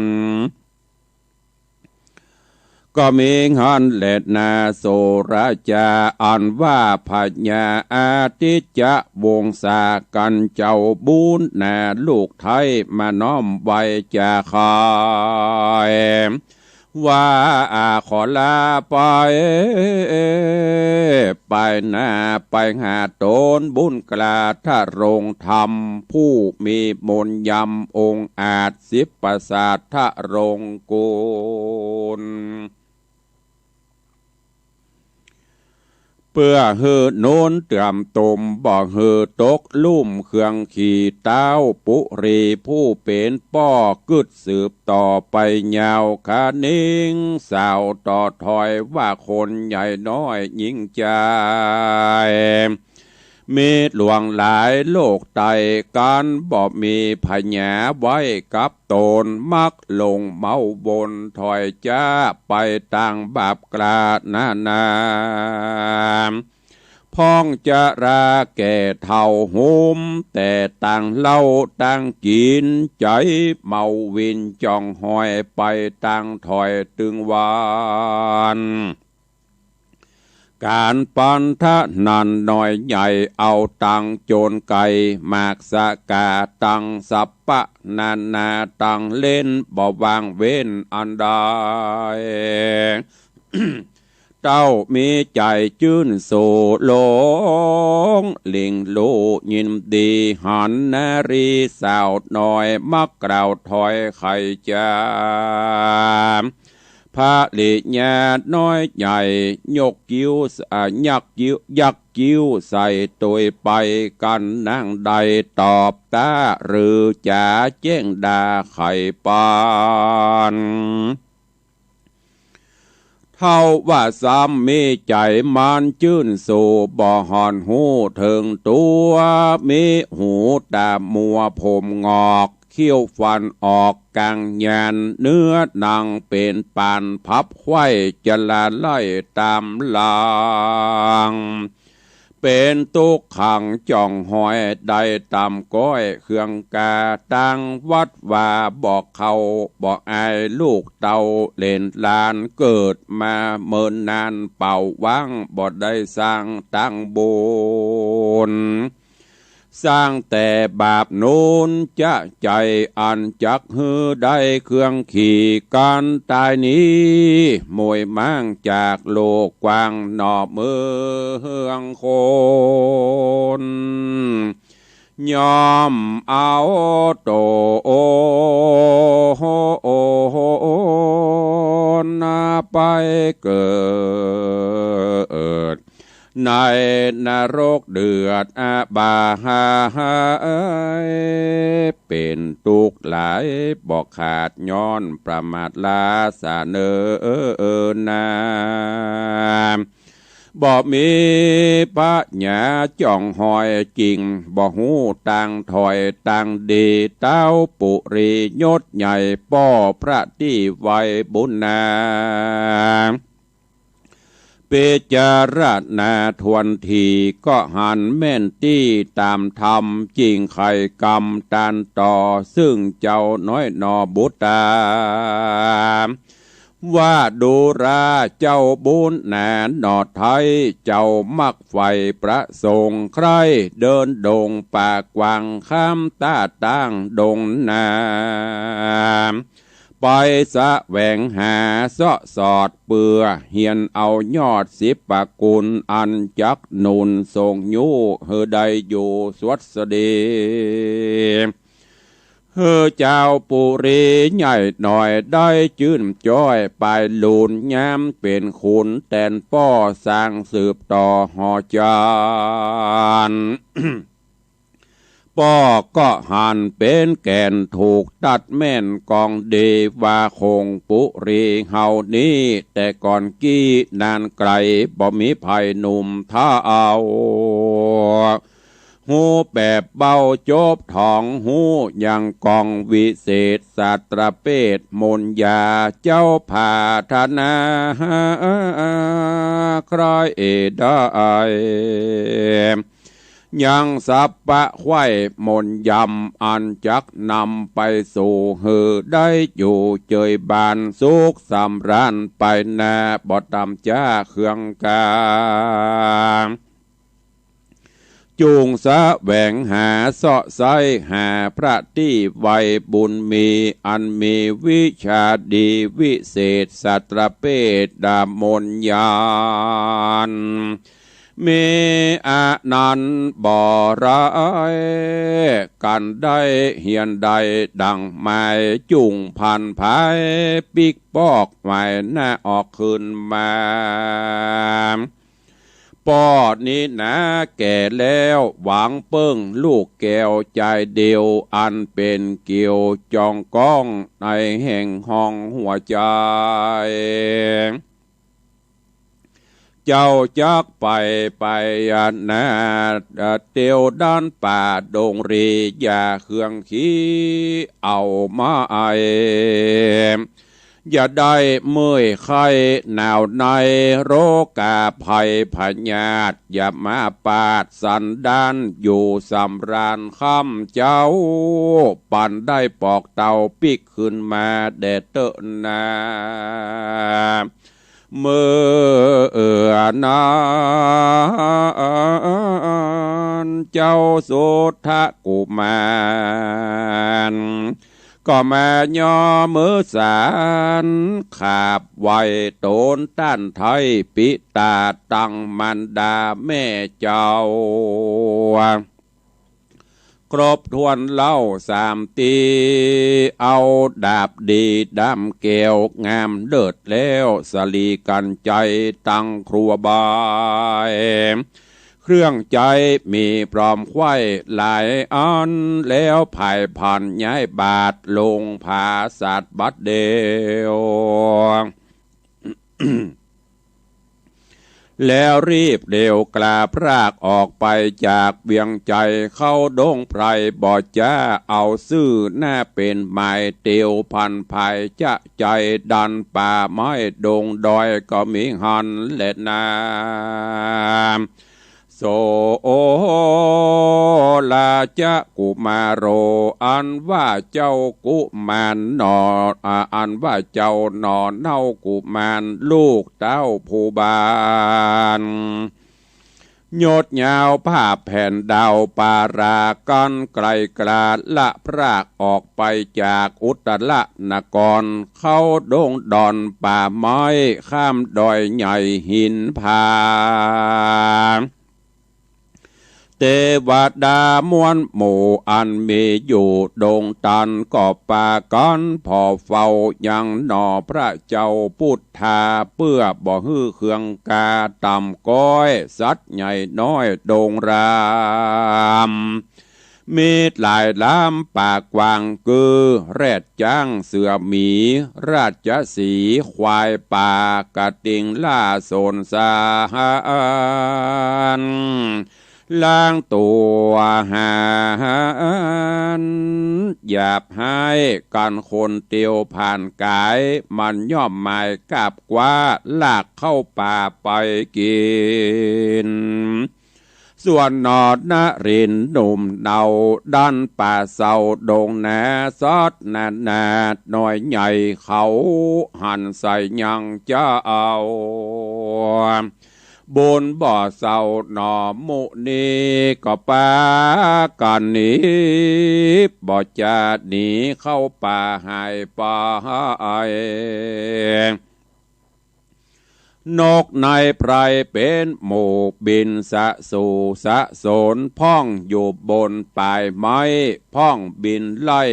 ก็มีหันเลดนาโสราจาอันว่าพญาอาทิจวงศากันเจ้าบุญนาลูกไทยมาน้อมไว้จะคอยว่าขอลาไปหน้าไปหาโตนบุญกลาทะรงธรรมผู้มีมนต์ยำองค์อาจสิบประสาททะรงกุลเพื่อเฮือโน้นเตรียมตมบ่เฮือตกลุ่มเครื่องขี่เต้าปุรีผู้เป็นป้อกึดสืบต่อไปยาวขานิ่งสาวต่อถอยว่าคนใหญ่น้อยยิ่งใจมีหลวงหลายโลกไตการบ่มีพญาไว้กับตนมักลงเมาบนถอยจ้าไปต่างบาปกลานาพ้องจะราแก่เท่าหุมแต่ต่างเล่าต่างกินใจเมาวินจองหอยไปต่างถอยตึงวานการปันทะนันหน่อยใหญ่เอาตังโจรไก่มากสกาตังสัปปะนาตังเล่นบ่วางเว้นอันใด เจ้ามีใจจื้นโสโลงลิงโลยินดีหันนารีสาวน้อยมักกล่าวถอยไข่จามพระลิญาน้อยใหญ่ยกกิ้วยักกิ้วใส่ตัวไปกันนั่งใดตอบตาหรือจ่าแจ้งดาไข่ปานเท่าว่าซ้ำมีใจมันจื้นสู่บ่หอนหูเถิงตัวมีหูตามัวผมงอกเขี้ยวฟันออกกลางยันเนื้อหนังเป็นปานพับไข้จะลาไล่ตามหลังเป็นตุกขังจ่องหอยได้ตามก้อยเครื่องกาตั้งวัดว่าบอกเขาบอกอายลูกเต่าเล่นลานเกิดมาเมินนานเป่าวังบ่ได้สร้างตั้งบุญสร้างแต่บาปนูนจะใจอันจักฮือได้เครื่องขี่การตายนี้มวยมั่งจากโลกกว้างนอบเมืองคนยอมเอาโตนาไปเกิดในนรกเดือดอาบาหาเป็นทุกข์หลายบอกขาดย้อนประมาทลาสาเนนาบ่มีพระญาจ่องหอยจริงบ่หูต่างถอยต่างดีเต้าปุรียศใหญ่ป้อพระที่ไว้บุญนาเปจารณาทวนทีก็หันแม่นตี้ตามธรรมจริงไข่กรรมตานต่อซึ่งเจ้าน้อยนอบุตาว่าดูราเจ้าบุญแหนนอไทยเจ้ามักไฟประสงค์ใครเดินดงปากวังข้ามตาตั้งดงนาไปสะแหวงหาเสาะสอดเปื่อเหียนเอายอดสิบปกุลอันจักนุนทรงยูเฮอใดอยู่สวัสดีเฮอเจ้าปุรีใหญ่หน่อยได้จื่นจ้อยไปลูนย้ำเป็นขุนแตนป้อสร้างสืบต่อหอจานป้อก็หันเป็นแก่นถูกตัดแม่นกองดีว่าคงปุรีเฮานี้แต่ก่อนกี้นานไกลบ่มีภัยหนุ่มท้าเอา หูแบบเบาโจบทองหูยังกองวิเศษสัตรเปตมนยาเจ้าผาธนาครอยเอดายยังสับปะไข่มนยำอันจักนำไปสู่หือได้อยู่เจยบานสุขสำราญไปนาบอดำจ้าเครื่องกาจูงสะแหวงหาเสาะไซหาพระที่ไวบุญมีอันมีวิชาดีวิเศษสัตรเปตดามนยานเมอานันบ่อร้ายกันได้เฮียนใดดังไม้จุ่งพันภายปิกปอกไม้หน้าออกขึ้นมาปอดนี้นะแก่แล้วหวังเปิ้งลูกแก้วใจเดียวอันเป็นเกี่ยวจองก้องในแห่งห้องหัวใจเจ้าจักไปนาเตียวด้านป่าดงรีอย่าเครื่องขี้เอามาอย่าได้เมื่อยไข้หนาวในโรคาภัยพญาตอย่ามาปาดสันดานอยู่สำราญค่ำเจ้าปั่นได้ปอกเตาปิกขึ้นมาแดดเตอะนาเมื่อนานเจ้าสุทธกุมารก็มาย่อมือสารขาบไว้โตนต้านไทยปิตาตังมันดาแม่เจ้ากรบทวนเล่าสามตีเอาดาบดีดำเกวงามเลิศแล้วสลีกันใจตั้งครัวบายเครื่องใจมีพร้อมไข่หลายอันแล้วภายผ่านย้ายบาทลงผาสัตว์บัดเดียว แล้วรีบเร็วกลาพรากออกไปจากเวียงใจเข้าดงไพรบ่จ้าเอาซื่อหน้าเป็นหมายเตียวพันภายจะใจดันป่าไม้ดงดอยก็มีหันเล็ดนาโสลาจะกุมาโรอันว่าเจ้ากุมารนออันว่าเจ้านอเน่ากุมารลูกเต้าผู้บานโยดยาวผ้าแผ่นดาวปารากันไกลกลาดละพรากออกไปจากอุตรนครเข้าดงดอนป่าไม้ข้ามดอยใหญ่หินผาเทวดามวลหมู่อันมีอยู่ดงตันก็ปากันพอเฝ้ายังหนอพระเจ้าพุทธาเพื่อบ่ฮื้อเครื่องกาต่ำก้อยสัตว์ใหญ่น้อยดงรามมีหลายล้ำปากกวางกือแรดจ้างเสือหมีราชสีควายป่ากระติงล่าโซนสาหล้างตัวหานหยาบให้กันคนเตียวผ่านกายมันย่อมหมายกับกว่าลากเข้าป่าไปกินส่วนนอดนรินหนุ่มเดาดันป่าเศร้าดงแหนซอดนาหน่อยใหญ่เขาหันใส่ยังจะเอาบนบ่อเศร้าหนอมุนีก็ปากันหนีบ่จะหนีเข้าป่าหายป่านกในไพรเป็นหมู่บินสะสู่สะสนพ่องอยู่บนปลายไม้พ่องบินไล่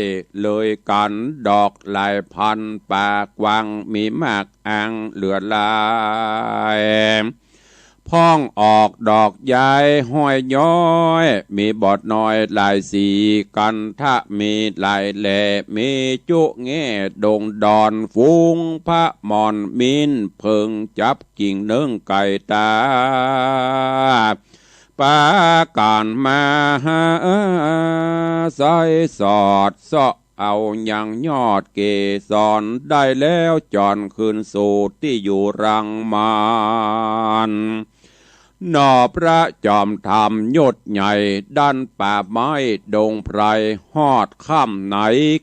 เลยกันดอกหลายพันป่ากวางมีมากอ่างเหลือลายพ้องออกดอกย้ายห้อยย้อยมีบอดน้อยหลายสีกันทะมีหลายแหล่มีจุแง่ดงดอนฟูงพระมอนมินเพิงจับกิ่งเนื่องไก่ตาไป ปาการมาใส่สอดเสาะเอาอย่างยอดเกสรได้แล้วจอนคืนสู่ที่อยู่รังมานนอพระจอมธรรมยศใหญ่ด้านป่าไม้ดงไพรฮอดค่ำไหน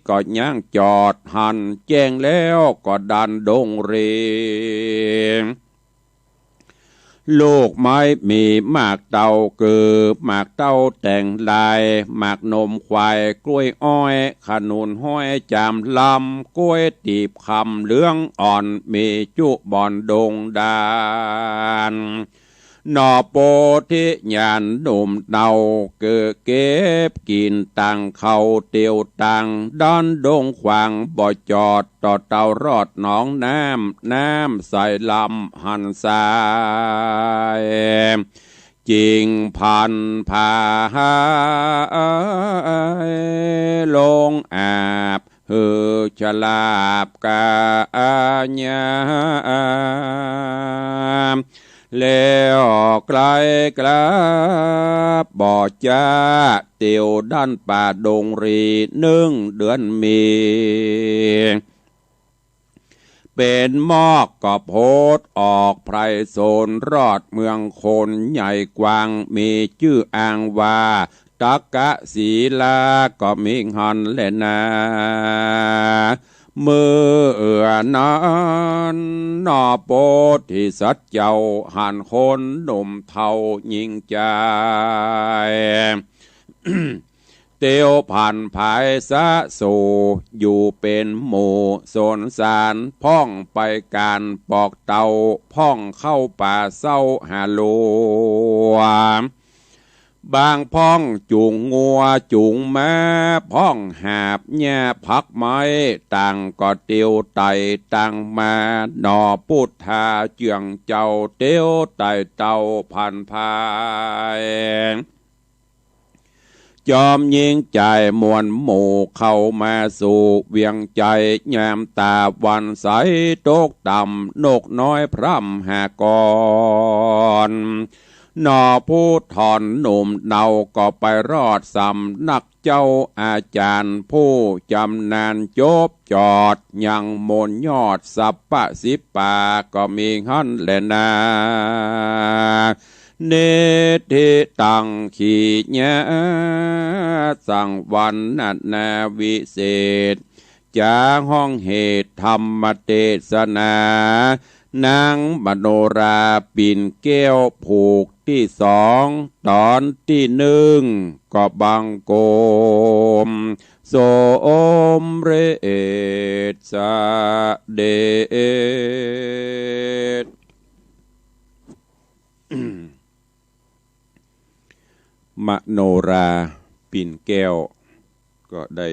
ก็ย่างจอดหันแจ้งแล้วก็ดันดงเรลูกไม้มีหมากเต่าเกิบหมากเต่าแต่งลายหมากนมควายกล้วยอ้อยขนุนห้อยจามลำกล้วยตีบคำเหลืองอ่อนมีจุบอนดงดานนอโปธิญาณหนุ่มเต่าเกิดเก็บกินตังเขาเตียวตังด้านดงขวางบ่อจอดต่อเต่ารอดหนองน้ำใส่ลำหันสายจิงพันพาลงอาบเฮือฉลาบกาญาแล้วไกลกลับบ่อจ้าเตียวด้านป่าดงรี1 เดือนมีเป็นมอกก็โพดออกไพรโซนรอดเมืองคนใหญ่กว้างมีชื่ออ้างว่าตักกะศีลาก็มีหันแลนามือนั้นนอโปธิสัตว์เจ้าหันคนหนุ่มเทายิงใจ เตียวผ่านภายสะสู่อยู่เป็นหมู่โซนสารพ่องไปการปอกเตาพ่องเข้าป่าเศร้าหาลัวบางพ่องจุงงัวจุงแม่พ่องหาบแง่พักไม้ต่างก็เตียวไตต่างมาหนอพุทธาเจียงเจ้าเตียวไตเต่าพันพายจอมยิงใจมวลหมู่เข้ามาสู่เวียงใจแยมตาวันใสตกต่ำนกน้อยพร่ำหากรนอผู้ถอนหนุ่มเนาก็ไปรอดสำนักเจ้าอาจารย์ผู้จำนานจบจอดยังมนยอดสัปปะสิปาก็มีหันแลนาเนติตังขีญะสังวันนาวิเศษจาห้องเหตุธรรมเทศนานางมโนราปิ่นแก้วผูกที่2ตอนที่1ก็บังโกมโสมเรศเดช มโนราปิ่นแก้วก็ได้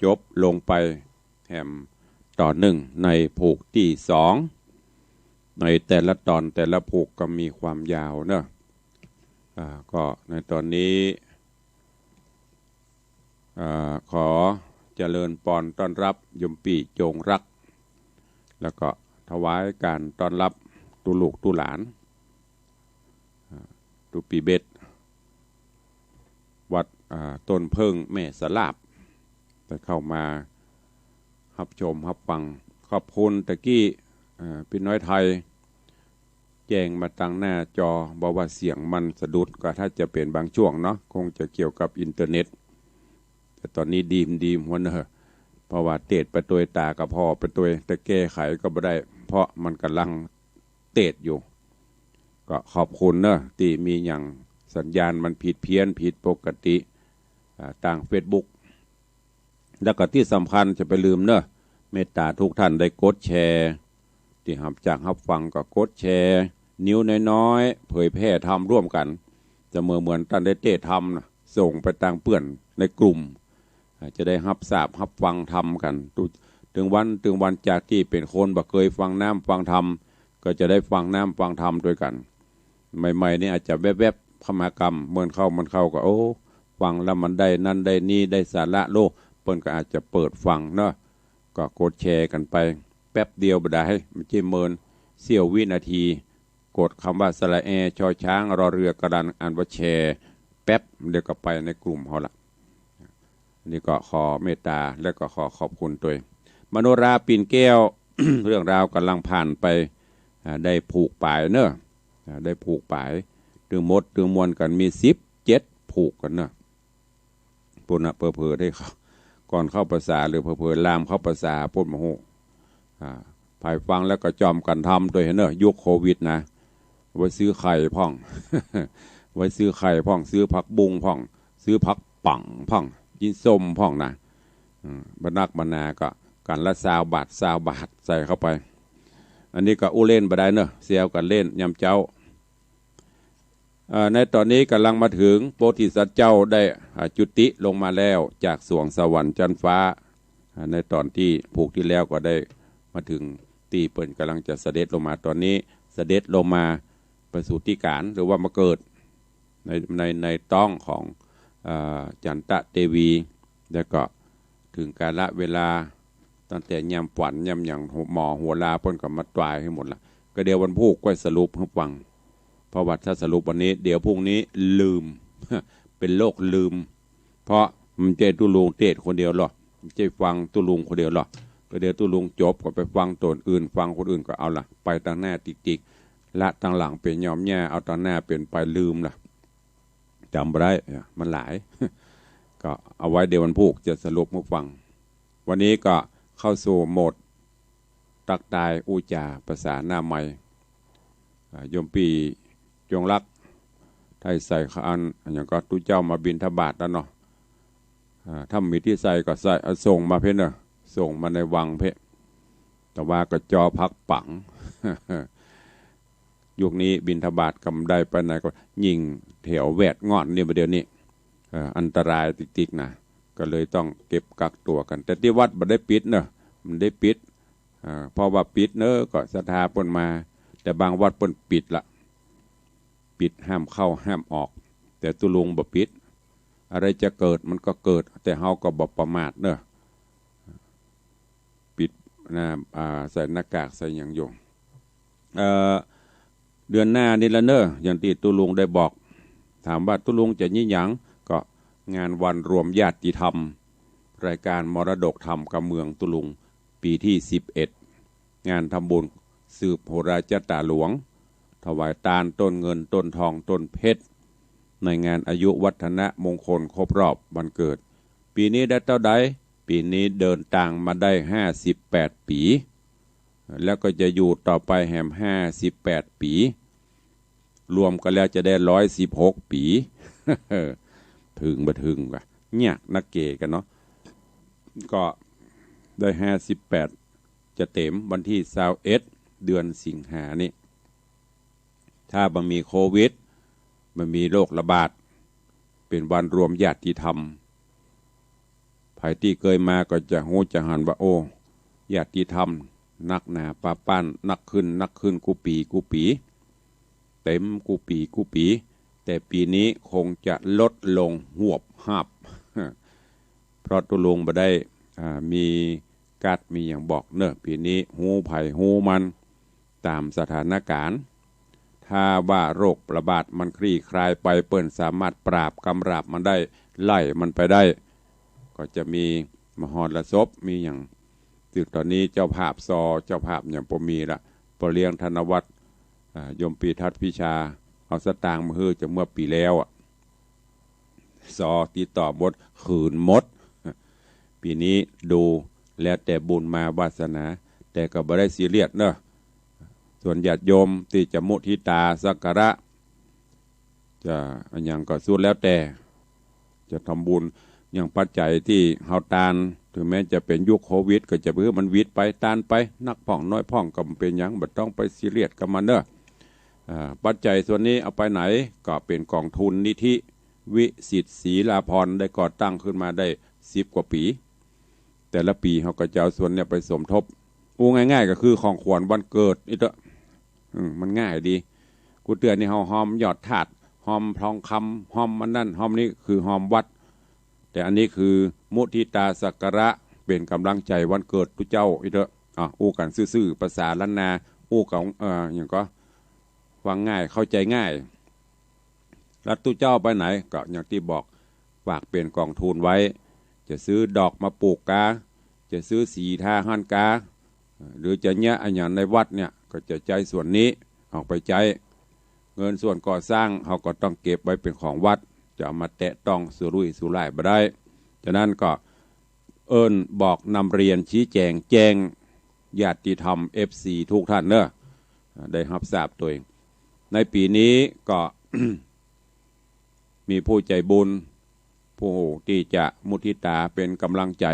จบลงไปแหมตอน1ในผูกที่2ในแต่ละตอนแต่ละผูกก็มีความยาวเนอะก็ในตอนนี้ขอเจริญปอนต้อนรับยมปีจงรักแล้วก็ถวายการต้อนรับตุลูกตุหลานตุปีเบ็ดวัดต้นเพิ่งแม่สลาบไปเข้ามารับชมรับฟังขอบคุณตะกี้พี่น้อยไทยแจ้งมาตั้งหน้าจอบอกว่าเสียงมันสะดุดก็ถ้าจะเป็นบางช่วงเนาะคงจะเกี่ยวกับอินเทอร์เน็ตแต่ตอนนี้ดีมหัวเนอะเพราะว่าเตดไปตัวตากับพ่อไปตัวแต่แก้ไขก็ไม่ได้เพราะมันกำลังเตดอยู่ก็ขอบคุณเนอะที่มีอย่างสัญญาณมันผิดเพี้ยนผิดปกติต่าง Facebook แล้วก็ที่สำคัญจะไปลืมเนอะเมตตาทุกท่านได้กดแชร์ที่หับจากหับฟังก็กดแชร์นิ้วน้อยๆเผยแพร่ทำร่วมกันจะเหมือนท่านได้เตะทำนะส่งไปต่างเปื่อนในกลุ่มจะได้หับทราบหับฟังทำกันถึงวันจากที่เป็นคนบ่เคยฟังน้ำฟังธรรมก็จะได้ฟังน้ำฟังธรรมด้วยกันใหม่ๆนี่อาจจะแวบๆขมากรรมเมื่อมันเข้าก็โอ้ฟังแล้วมันได้นั่นได้นี่ได้สาระโลกเปิ้นก็อาจจะเปิดฟังเนาะก็กดแชร์กันไปแป๊บเดียวบ่ได้มันจะเมินเสี้ยววินาที กดคำว่าสระแอชอช้างรอเรือกระดานอันว่าแชร์แป๊บเดี๋ยวก็ไปในกลุ่มเขาละนี่ก็ขอเมตตาและก็ขอขอบคุณตัวมโนราปิ่นแก้ว เรื่องราวกำลังผ่านไปได้ผูกป่ายเนอะได้ผูกป่ายตึงมดตึงมวลกันมี17ผูกกันเนอะปุ่นนะเพอได้เขาก่อนเข้าภาษาหรือเพอลามเข้าภาษาปุ่นมโหภายฟังแล้วก็จอมกันทำตัวเห็นเนอะยุคโควิดนะไว้ซื้อไข่พ่อง ไว้ซื้อไข่พ่องซื้อผักบุ้งพ่องซื้อผักปังพ่องกินส้มพ่องนะบรรนักบรรณาก็กันละ20 บาท20 บาทใส่เข้าไปอันนี้ก็อู้เล่นไปได้เนอะเสียวกันเล่นยำเจ้าในตอนนี้กำลังมาถึงโพธิสัตว์เจ้าได้จุติลงมาแล้วจากสวงสวรรค์จันฟ้าในตอนที่ผูกที่แล้วก็ได้มาถึงตีเปิ่นกำลังจะเสด็จลงมาตอนนี้เสด็จลงมาประสูติการหรือว่ามาเกิดในต้องของจันตะเทวีแล้วก็ถึงกาลเวลาตั้งแต่ยำฝันยำอย่างหมอหัวลาพ้นกับมาตายให้หมดละก็เดี๋ยววันพุธก็สรุปให้ฟังเพราะว่าถ้าสรุปวันนี้เดี๋ยวพรุ่งนี้ลืม เป็นโรคลืมเพราะมันเจตุลุงเทศคนเดียวหรอจะฟังตุลุงคนเดียวหรอก็เดี๋ยวตุลุงจบก็ไปฟังตนอื่นฟังคนอื่นก็เอาละไปตั้งหน้าติกละตั้งหลังเป็นยอมแย่เอาตั้งหน้าเป็นไปลืมละจำไม่ได้มันหลาย ก็เอาไว้เดี๋ยววันพุธจะสรุปให้ฟังวันนี้ก็เข้าสู่โหมดตักตายอูจาภาษาหน้าใหม่โยมปีจงรักไทยใส่ขอันอย่างก็ตุเจ้ามาบิณฑบาตแล้วเนาะถ้ามีที่ใส่ก็ใส่ส่งมาเพชรเนาะส่งมาในวังเพชรแต่ว่าก็จอพักปัง ยุคนี้บิณฑบาตกำได้ไปไหนก็ยิงแถวแวดงอนนี่ประเดี๋ยวนี้อันตรายติ๊กๆนะก็เลยต้องเก็บกักตัวกันแต่ที่วัดมันได้ปิดเนอะมันได้ปิดเพราะว่าปิดเนอะก็ศรัทธาปนมาแต่บางวัดปนปิดละปิดห้ามเข้าห้ามออกแต่ตุลุงบ่ปิดอะไรจะเกิดมันก็เกิดแต่เฮาก็บ่ประมาทเนอะปิดนะใส่หน้ากากใส่อย่างอยู่เดือนหน้านี่ละเนอะอย่างที่ตุลุงได้บอกถามว่าตุลุงจะยี่หยังก็งานวันรวมญาติธรรมรายการมรดกธรรมกับเมืองตุลุงปีที่11งานทำบุญสืบโหราจตาหลวงถวายทานต้นเงินต้นทองต้นเพชรในงานอายุวัฒนะมงคลครบรอบวันเกิดปีนี้ได้เท่าใดปีนี้เดินต่างมาได้58 ปีแล้วก็จะอยู่ต่อไปแหม58 ปีรวมกันแล้วจะได้116 ปี ถึงบ่ถึงว่ะเนี่ยนักเกกันเนาะก็ได้58จะเต็มวันที่21เดือนสิงหานี่ถ้ามันมีโควิดมันมีโรคระบาดเป็นวันรวมญาติธรรมภายที่เคยมาก็จะหูจะหันว่าโอ้ญาติธรรมนักหนาปาป้านนักขึ้นกูปีเต็มกูปีแต่ปีนี้คงจะลดลงหวบหับ เพราะตุลุงบ่ได้มีกัดมีอย่างบอกเนอะปีนี้หูไผ่หูมันตามสถานการณ์ถ้าว่าโรคระบาดมันคลี่คลายไปเปิ้นสามารถปราบกำราบมันได้ไล่มันไปได้ก็จะมีมหรสพมีอย่างถึงตอนนี้เจ้าภาพเจ้าภาพอย่างผมมีละปเลี้ยงธนวัฒน์ยมปีทัศพิชาเอาสตางค์มาฮื้อจากเมื่อปีแล้วติดต่อหมดขืนหมดปีนี้ดูแล้วแต่บุญมาวาสนาแต่ก็บ่ได้ซีเรียสเนอะส่วนญาติโยมที่จะมุทิตาสักการะจะอย่างก็สุดแล้วแต่จะทำบุญอย่างปัจจัยที่เฮาตานถึงแม้จะเป็นยุคโควิดก็จะเพื่อมันวิดไปตานไปนักพ่องน้อยพ่องก็เป็นอย่างบ่ต้องไปซีเรียสกับมันเนอะปัจจัยส่วนนี้เอาไปไหนก็เป็นกองทุนนิธิวิสิทธิ์ศรีลาภรณ์ได้ก่อตั้งขึ้นมาได้10 กว่าปีแต่ละปีเขาก็จะเอาส่วนเนี่ยไปสมทบง่ายๆก็คือของขวัญวันเกิดนี่เถอะมันง่ายดีกูเตือนนี่หอมหยอดถาดหอมทองคำหอมมันนั่นหอมนี้คือหอมวัดแต่อันนี้คือมุทิตาสักการะเป็นกำลังใจวันเกิดทุกเจ้าอีเถอะกันซื่อๆภาษาล้านนากับอย่างก็ค ฟังง่ายเข้าใจง่ายรัฐตุเจ้าไปไหนก็อย่างที่บอกฝากเป็นกองทุนไว้จะซื้อดอกมาปลูกกาจะซื้อสีทาหั่นกาหรือจะเนี่ยอันอย่างในวัดเนี่ยก็จะใจส่วนนี้เอาไปใจเงินส่วนก่อสร้างเขาก็ต้องเก็บไว้เป็นของวัดจะเอามาแตะต้องสุรุ่ยสุร่ายบ่ได้ฉะนั้นก็บอกนำเรียนชี้แจงญาติธรรม FC ทุกท่านเนอะได้รับทราบตัวเองในปีนี้ก็ มีผู้ใจบุญผู้ที่จะมุทิตาเป็นกำลังใจ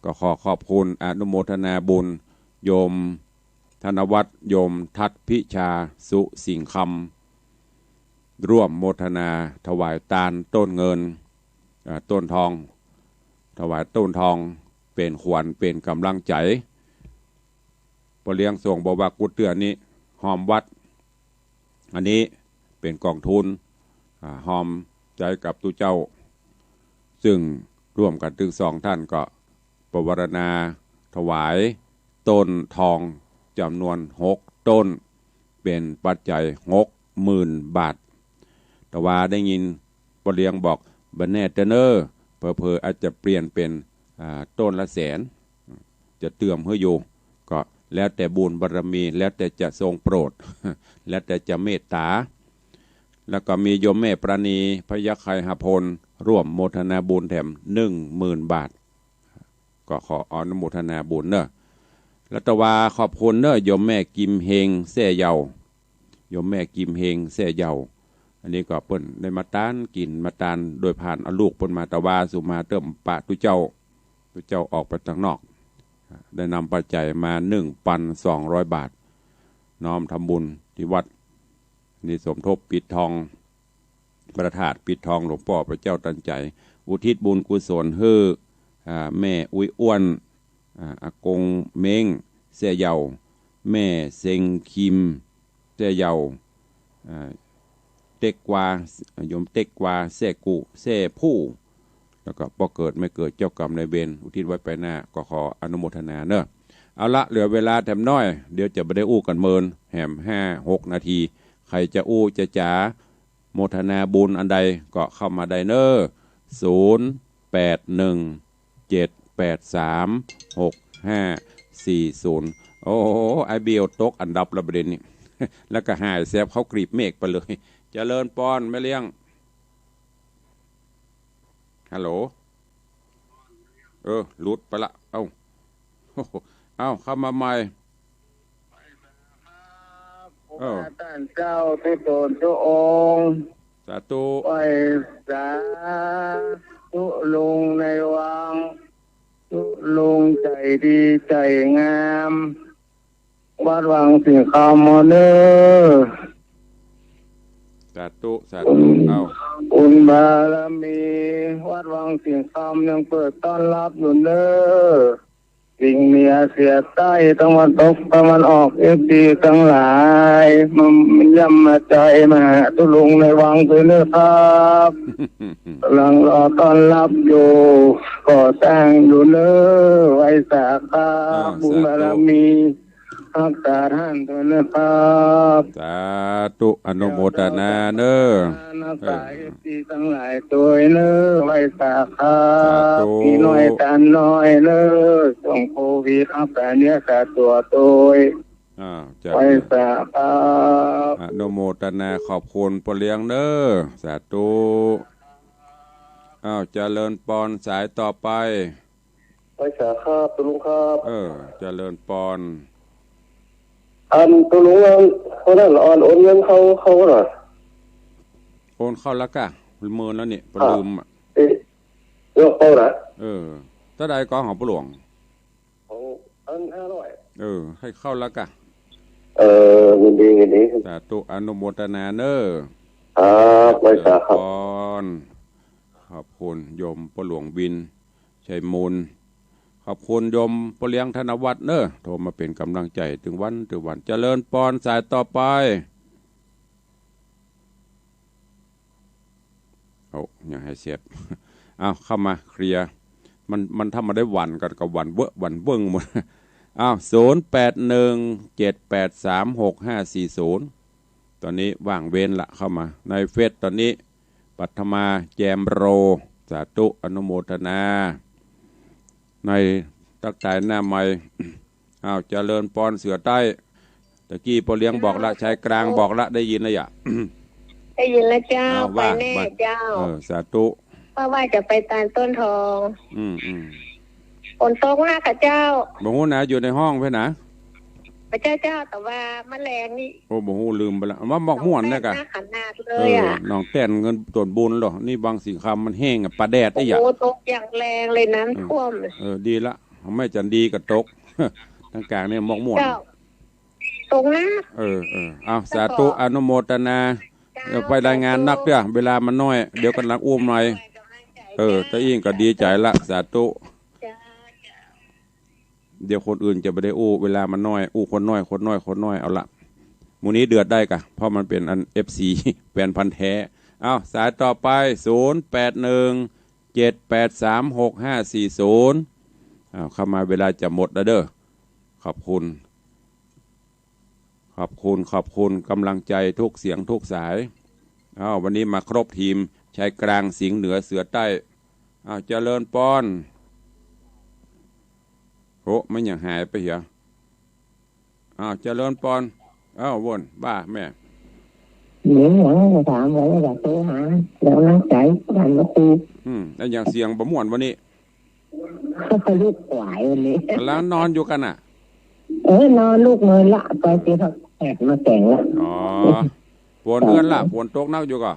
ก็ขอขอบคุณอนุโมทนาบุญโยมธนวัฒน์โยมทัศพิชาสุสิงคำร่วมโมทนาถวายตาลต้นเงินต้นทองถวายต้นทองเป็นขวัญเป็นกำลังใจพอเลี้ยงส่งบอกว่ากุฏเตือนนี้หอมวัดอันนี้เป็นกองทุนหอมใจกับตุเจ้าซึ่งร่วมกันถึง2 ท่านก็ปวารณาถวายต้นทองจำนวน6 ต้นเป็นปัจจัย60,000 บาทแต่ว่าได้ยินพอเลี้ยงบอกบันแน่เตเนอร์เพออาจจะเปลี่ยนเป็นต้นละแสนจะเติมให้อยู่ก็แล้วแต่บุญบารมีแล้วแต่จะทรงโปรด แล้วแต่จะเมตตาแล้วก็มีโยมแม่ปราณีพยัคฆ์ไคหพลร่วมโมทนาบุญแถม10,000 บาทก็ขออนุโมทนาบุญเนอะรัตวาขอบคุณเนอะโยมแม่กิมเฮงแซ่เยาโยมแม่กิมเฮงแซ่เยาอันนี้ก็เปิ้นได้มาตานกินมาตานโดยผ่านเอาลูกเปิ้นมาตะวาสุมาเติมปะตุเจ้าออกไปทางนอกได้นำปัจจัยมา 1,200 บาทน้อมทำบุญที่วัดนี่สมทบปิดทองประธาตปิดทองหลวงพ่อพระเจ้าตันใจอุทิศบุญกุศลให้แม่อุ้ยอ้วนอากงเม้งเสียเยาแม่เซงคิมเสียเยาเต็กวาโยมเต็กวาเสกุเสผู้แล้วก็พอเกิดไม่เกิดเจ้ากรรมนายเวรอุทิศไว้ไปหน้าก็ขออนุโมทนาเนอะเอาละเหลือเวลาแถมน้อยเดี๋ยวจะไม่ได้อู้กันเมินแหม5-6 นาทีใครจะอู้จะจ๋าโมทนาบุญอันใดก็เข้ามาได้เนอะ0817836540โอ้โหไอเบียวตกอันดับละประเด็นนี้ แล้วก็หายแซบเขากรีบเมฆไปเลยเจริญปอนไม่เลี้ยงฮัลโหลหลุดไปละเอ้าเข้ามาใหม่ท่านเจ้าทุกตนทุกองค์สาธุไปสาธุลุงในวังทุลุงใจดีใจงามวัดวังสิงคำมอเนอร์สาธุเอาอุณบารมีวัดวังสิงคำยังเปิดต้อนรับอยู่เนอสิ่งเหนือเสียใต้ตะวันตกตะวันออกดีทั้งหลายมันย่ำมาใจมาตุลุงในวังคือเนื้อครับกำลังรอต้อนรับอยู่ก่อสร้างอยู่เนอไว้สาขาบุญบารมีรักษาท่านตัวนะครับสาธุอนุโมทนาเนอนักสายดีทั้งหลายตัวเนอไว้สาขาพี่น้อยตาน้อยเนอส่งโควิดอัปเนี้ยสาตัวตัวไว้สาขาอนุโมทนาขอบคุณปเลี้ยงเนอสาธุเจริญปอนสายต่อไปไว้สาขาตุลุงครับเจริญปอนตัวลุงเขาได้โอนเงินเขาเหรอโอนเข้าแล้วก็เมินแล้วนี่ปลืมยกเข้าละถ้าใดก็ของปหลวงของ500ให้เข้าแล้วก็เงินดีสาธุอนุโมทนาเนอไว้สาขาขอบคุณโยมปหลวงบินชัยมูลขอบคุณโยมปเลี้ยงธนวัฒน์เนอะโทรมาเป็นกำลังใจถึงวันเจริญปอนสายต่อไปอย่าให้เสียบเข้ามาเคลียร์มันทำมาได้วันกันกับวันเบิ้งหมด0817836540 ตอนนี้ว่างเว้นละเข้ามาในเฟซตอนนี้ปัทมาแจมโรสาธุอนุโมทนาในทักทายหน้าใหม่อ้าวเจริญพรเสือใต้ตะกี้พอเลี้ยงบอกละชายกลางบอกละได้ยินแล้วอย่าได้ยินแล้วเจ้าไปแน่เจ้าสาธุว่าจะไปตาลต้นทองฝนตกมากค่ะเจ้าบอกว่านะอยู่ในห้องเพื่อนนะพระเจ้าแต่ว่าแมลงนี่โอ้บอกว่าลืมไปแล้วว่าบอกม่วนเนี่ยกันขนาดเลยอ่ะน้องแต่นเงินตรวจบุญหรอนี่บางสิ่งคำมันแห้งปลาแดดไอ้หยาโอ้ตกอย่างแรงเลยน้ำท่วมดีละไม่จันดีกับตกทางกลางเนี่ยมอกม่วนตรงนะเอาสาธุอนุโมทนาไปรายงานนักเด้อเวลามันน้อยเดี๋ยวกันนักอุ้มหน่อยตาอิงก็ดีใจละสาธุเดี๋ยวคนอื่นจะไม่ได้อู้เวลามันน้อยอู้คนน้อยเอาละมูนี้เดือดได้กะเพราะมันเป็นอัน FC แฟนพันธุ์แท้เอาสายต่อไป0817836540เข้ามาเวลาจะหมดแล้วเด้อขอบคุณกำลังใจทุกเสียงทุกสายวันนี้มาครบทีมชายกลางสิงห์เหนือเสือใต้เจริญปอนโอ้ไม่อย่างหายไปเหรอเจริญปอนวนบ้าแม่หญิงหลังถามไว้อยากโทรหาแล้วนั่งใจผ่านมาคุยแล้วอย่างเสียงประมวลวันนี้เขาลูกหวายวันนี้แล้วนอนอยู่กันอ่ะนอนลูกเมินละไปตีเขาแอบมาแต่งละฝนเดือนละฝนตกนักอยู่ก็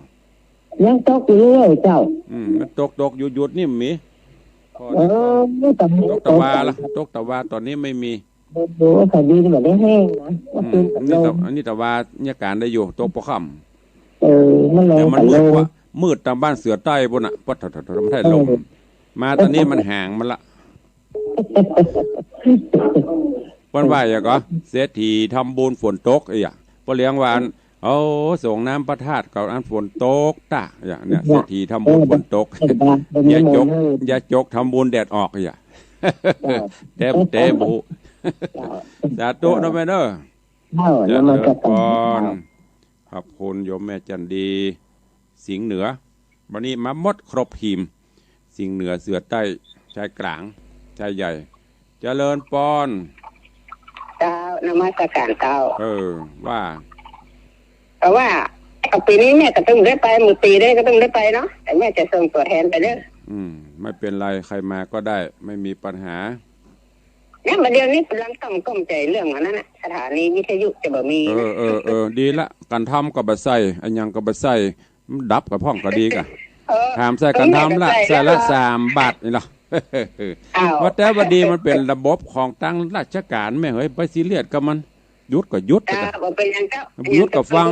ยังตกอยู่เลยเจ้ามันตกหยุดนี่มีตกตะวาละตกตะวาตอนนี้ไม่มีดูว่าคดีแบบได้แห้งนะนี่ตะวาเนี่ยการได้อยู่ตกปะค่ำแต่มันมืดตามบ้านเสือใต้บนปัดมันได้ลมมาตอนนี้มันห่างมันละวันว่าอย่างก็เศรษฐีทำบุญฝนตกพอเลี้ยงวานส่งน้ำประทาดกับอันฝนตกอย่างเนี้ยเศรษฐีทำบุญฝนตกอย่าจกทำบุญแดดออกเต็มบุสาธุนะแม่เด้อเจริญพรขอบคุณโยมแม่จันดีสิงห์เหนือวันนี้มาหมดครบทีมสิงห์เหนือเสือใต้ชายกลางชายใหญ่เจริญพรเจ้านมัสการเจ้าว่าแต่ว่าปีนี้แม่ก็ต้องได้ไปมือปีได้ก็ต้องได้ไปเนาะแต่แม่จะส่งตัวแทนไปเด้อไม่เป็นไรใครมาก็ได้ไม่มีปัญหาเนี่ยมาเดี๋ยวนี้กำลังต้องก้มใจเรื่องนั้นนะสถานีวิทยุจะบ่มีดีละการทำกับบะไส้อันยังกับบะไส้ดับกับพ่องก็ดีกะถามใส่การทำละใส่ละ3 บาทนี่ล่ะว่าแต่ว่าดีมันเป็นระบบของตั้งราชการแม่เฮ้ยไปซีเรียสกับมันยุดก็ยุดยุดกับฟัง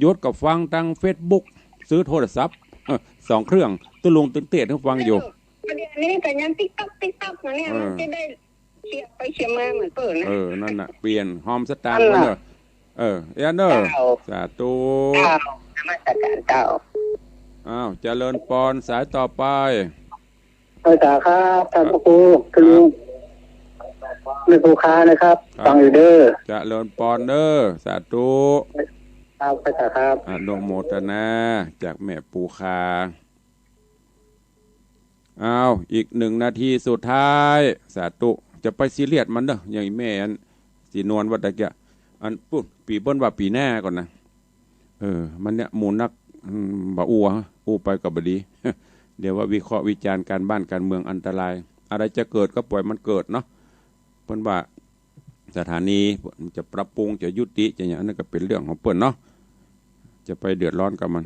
ยุดกับฟังตั้ง Facebook ซื้อโทรศัพท์2 เครื่องตุลุงตึงเตะทั้งฟังอยู่เดี๋ยวนี้ก็ยังติ๊กต๊อกเนี่ยมันจะได้เชียร์ไปเชียร์มาเหมือนเปิดนะนั่นน่ะเปลี่ยนฮอมสตาร์มันเด้อเด้อสาธุนมัสการเจ้าเจริญพรสายต่อไปสาครับท่านพระครูคือแม่ครูค้านะครับฟังอยู่เด้อเจริญพรเด้อสาธุครับพระสาครับอนุโมทนาจากแม่ปูคาอีก1 นาทีสุดท้ายสาธุจะไปซีเรียสมันเด้ออย่างแม่อันสีนวลวัดตะเกียอันปุ๊บปีเบิ้ลว่าปีหน้าก่อนนะมันเนี่ยหมู่นักบ่อู้ไปกับบดีเดี๋ยวว่าวิเคราะห์วิจารณ์การบ้านการเมืองอันตรายอะไรจะเกิดก็ปล่อยมันเกิดเนาะเพิ่นว่าสถานีจะปรับปรุงจะยุติจะอย่างนั้นก็เป็นเรื่องของเพิ่นเนาะจะไปเดือดร้อนกับมัน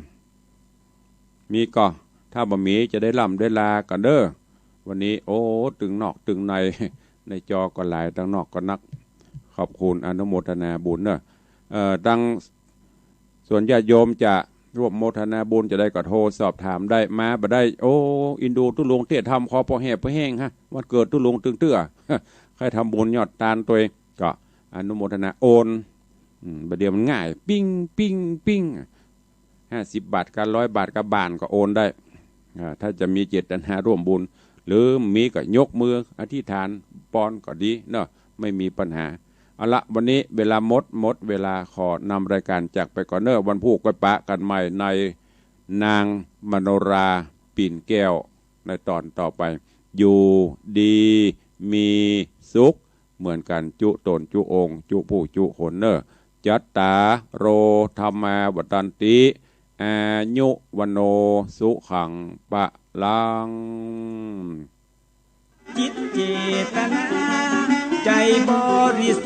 มีก็ถ้าบ่มีจะได้ล่ำได้ลากันเด้อวันนี้ตึงนอกตึงในจอก็หลายตั้งนอกก็นักขอบคุณอนุโมทนาบุญเนอะดังส่วนญาติโยมจะร่วมโมทนาบุญจะได้ก็โทรสอบถามได้มาบ่ได้อินดูตุลุงเตี้ยทำคอพอแห่พอแห้งวันเกิดตุลุงตึงเตื้อใครทำบุญยอดตาลตัวก็อนุโมทนาโอนประเดี๋ยวมันง่ายปิ้ง50 บาทกับ100 บาทกับบานก็โอนได้ถ้าจะมีเจตนาร่วมบุญหรือมีก็ยกมืออธิษฐานปอนก็ดีเนาะไม่มีปัญหา เอาละวันนี้เวลาหมดเวลาขอนำรายการจากไปก่อนเนอวันพุธก็ปะกันใหม่ในนางมโนราปิ่นแก้วในตอนต่อไปอยู่ดีมีสุขเหมือนกันจุตนจุองค์จุผู้จุคนเนอจัตตาโรธรรมาวัตันติอายุวโนสุขังปะลังจิตเจตนาใจบริสุทธิ์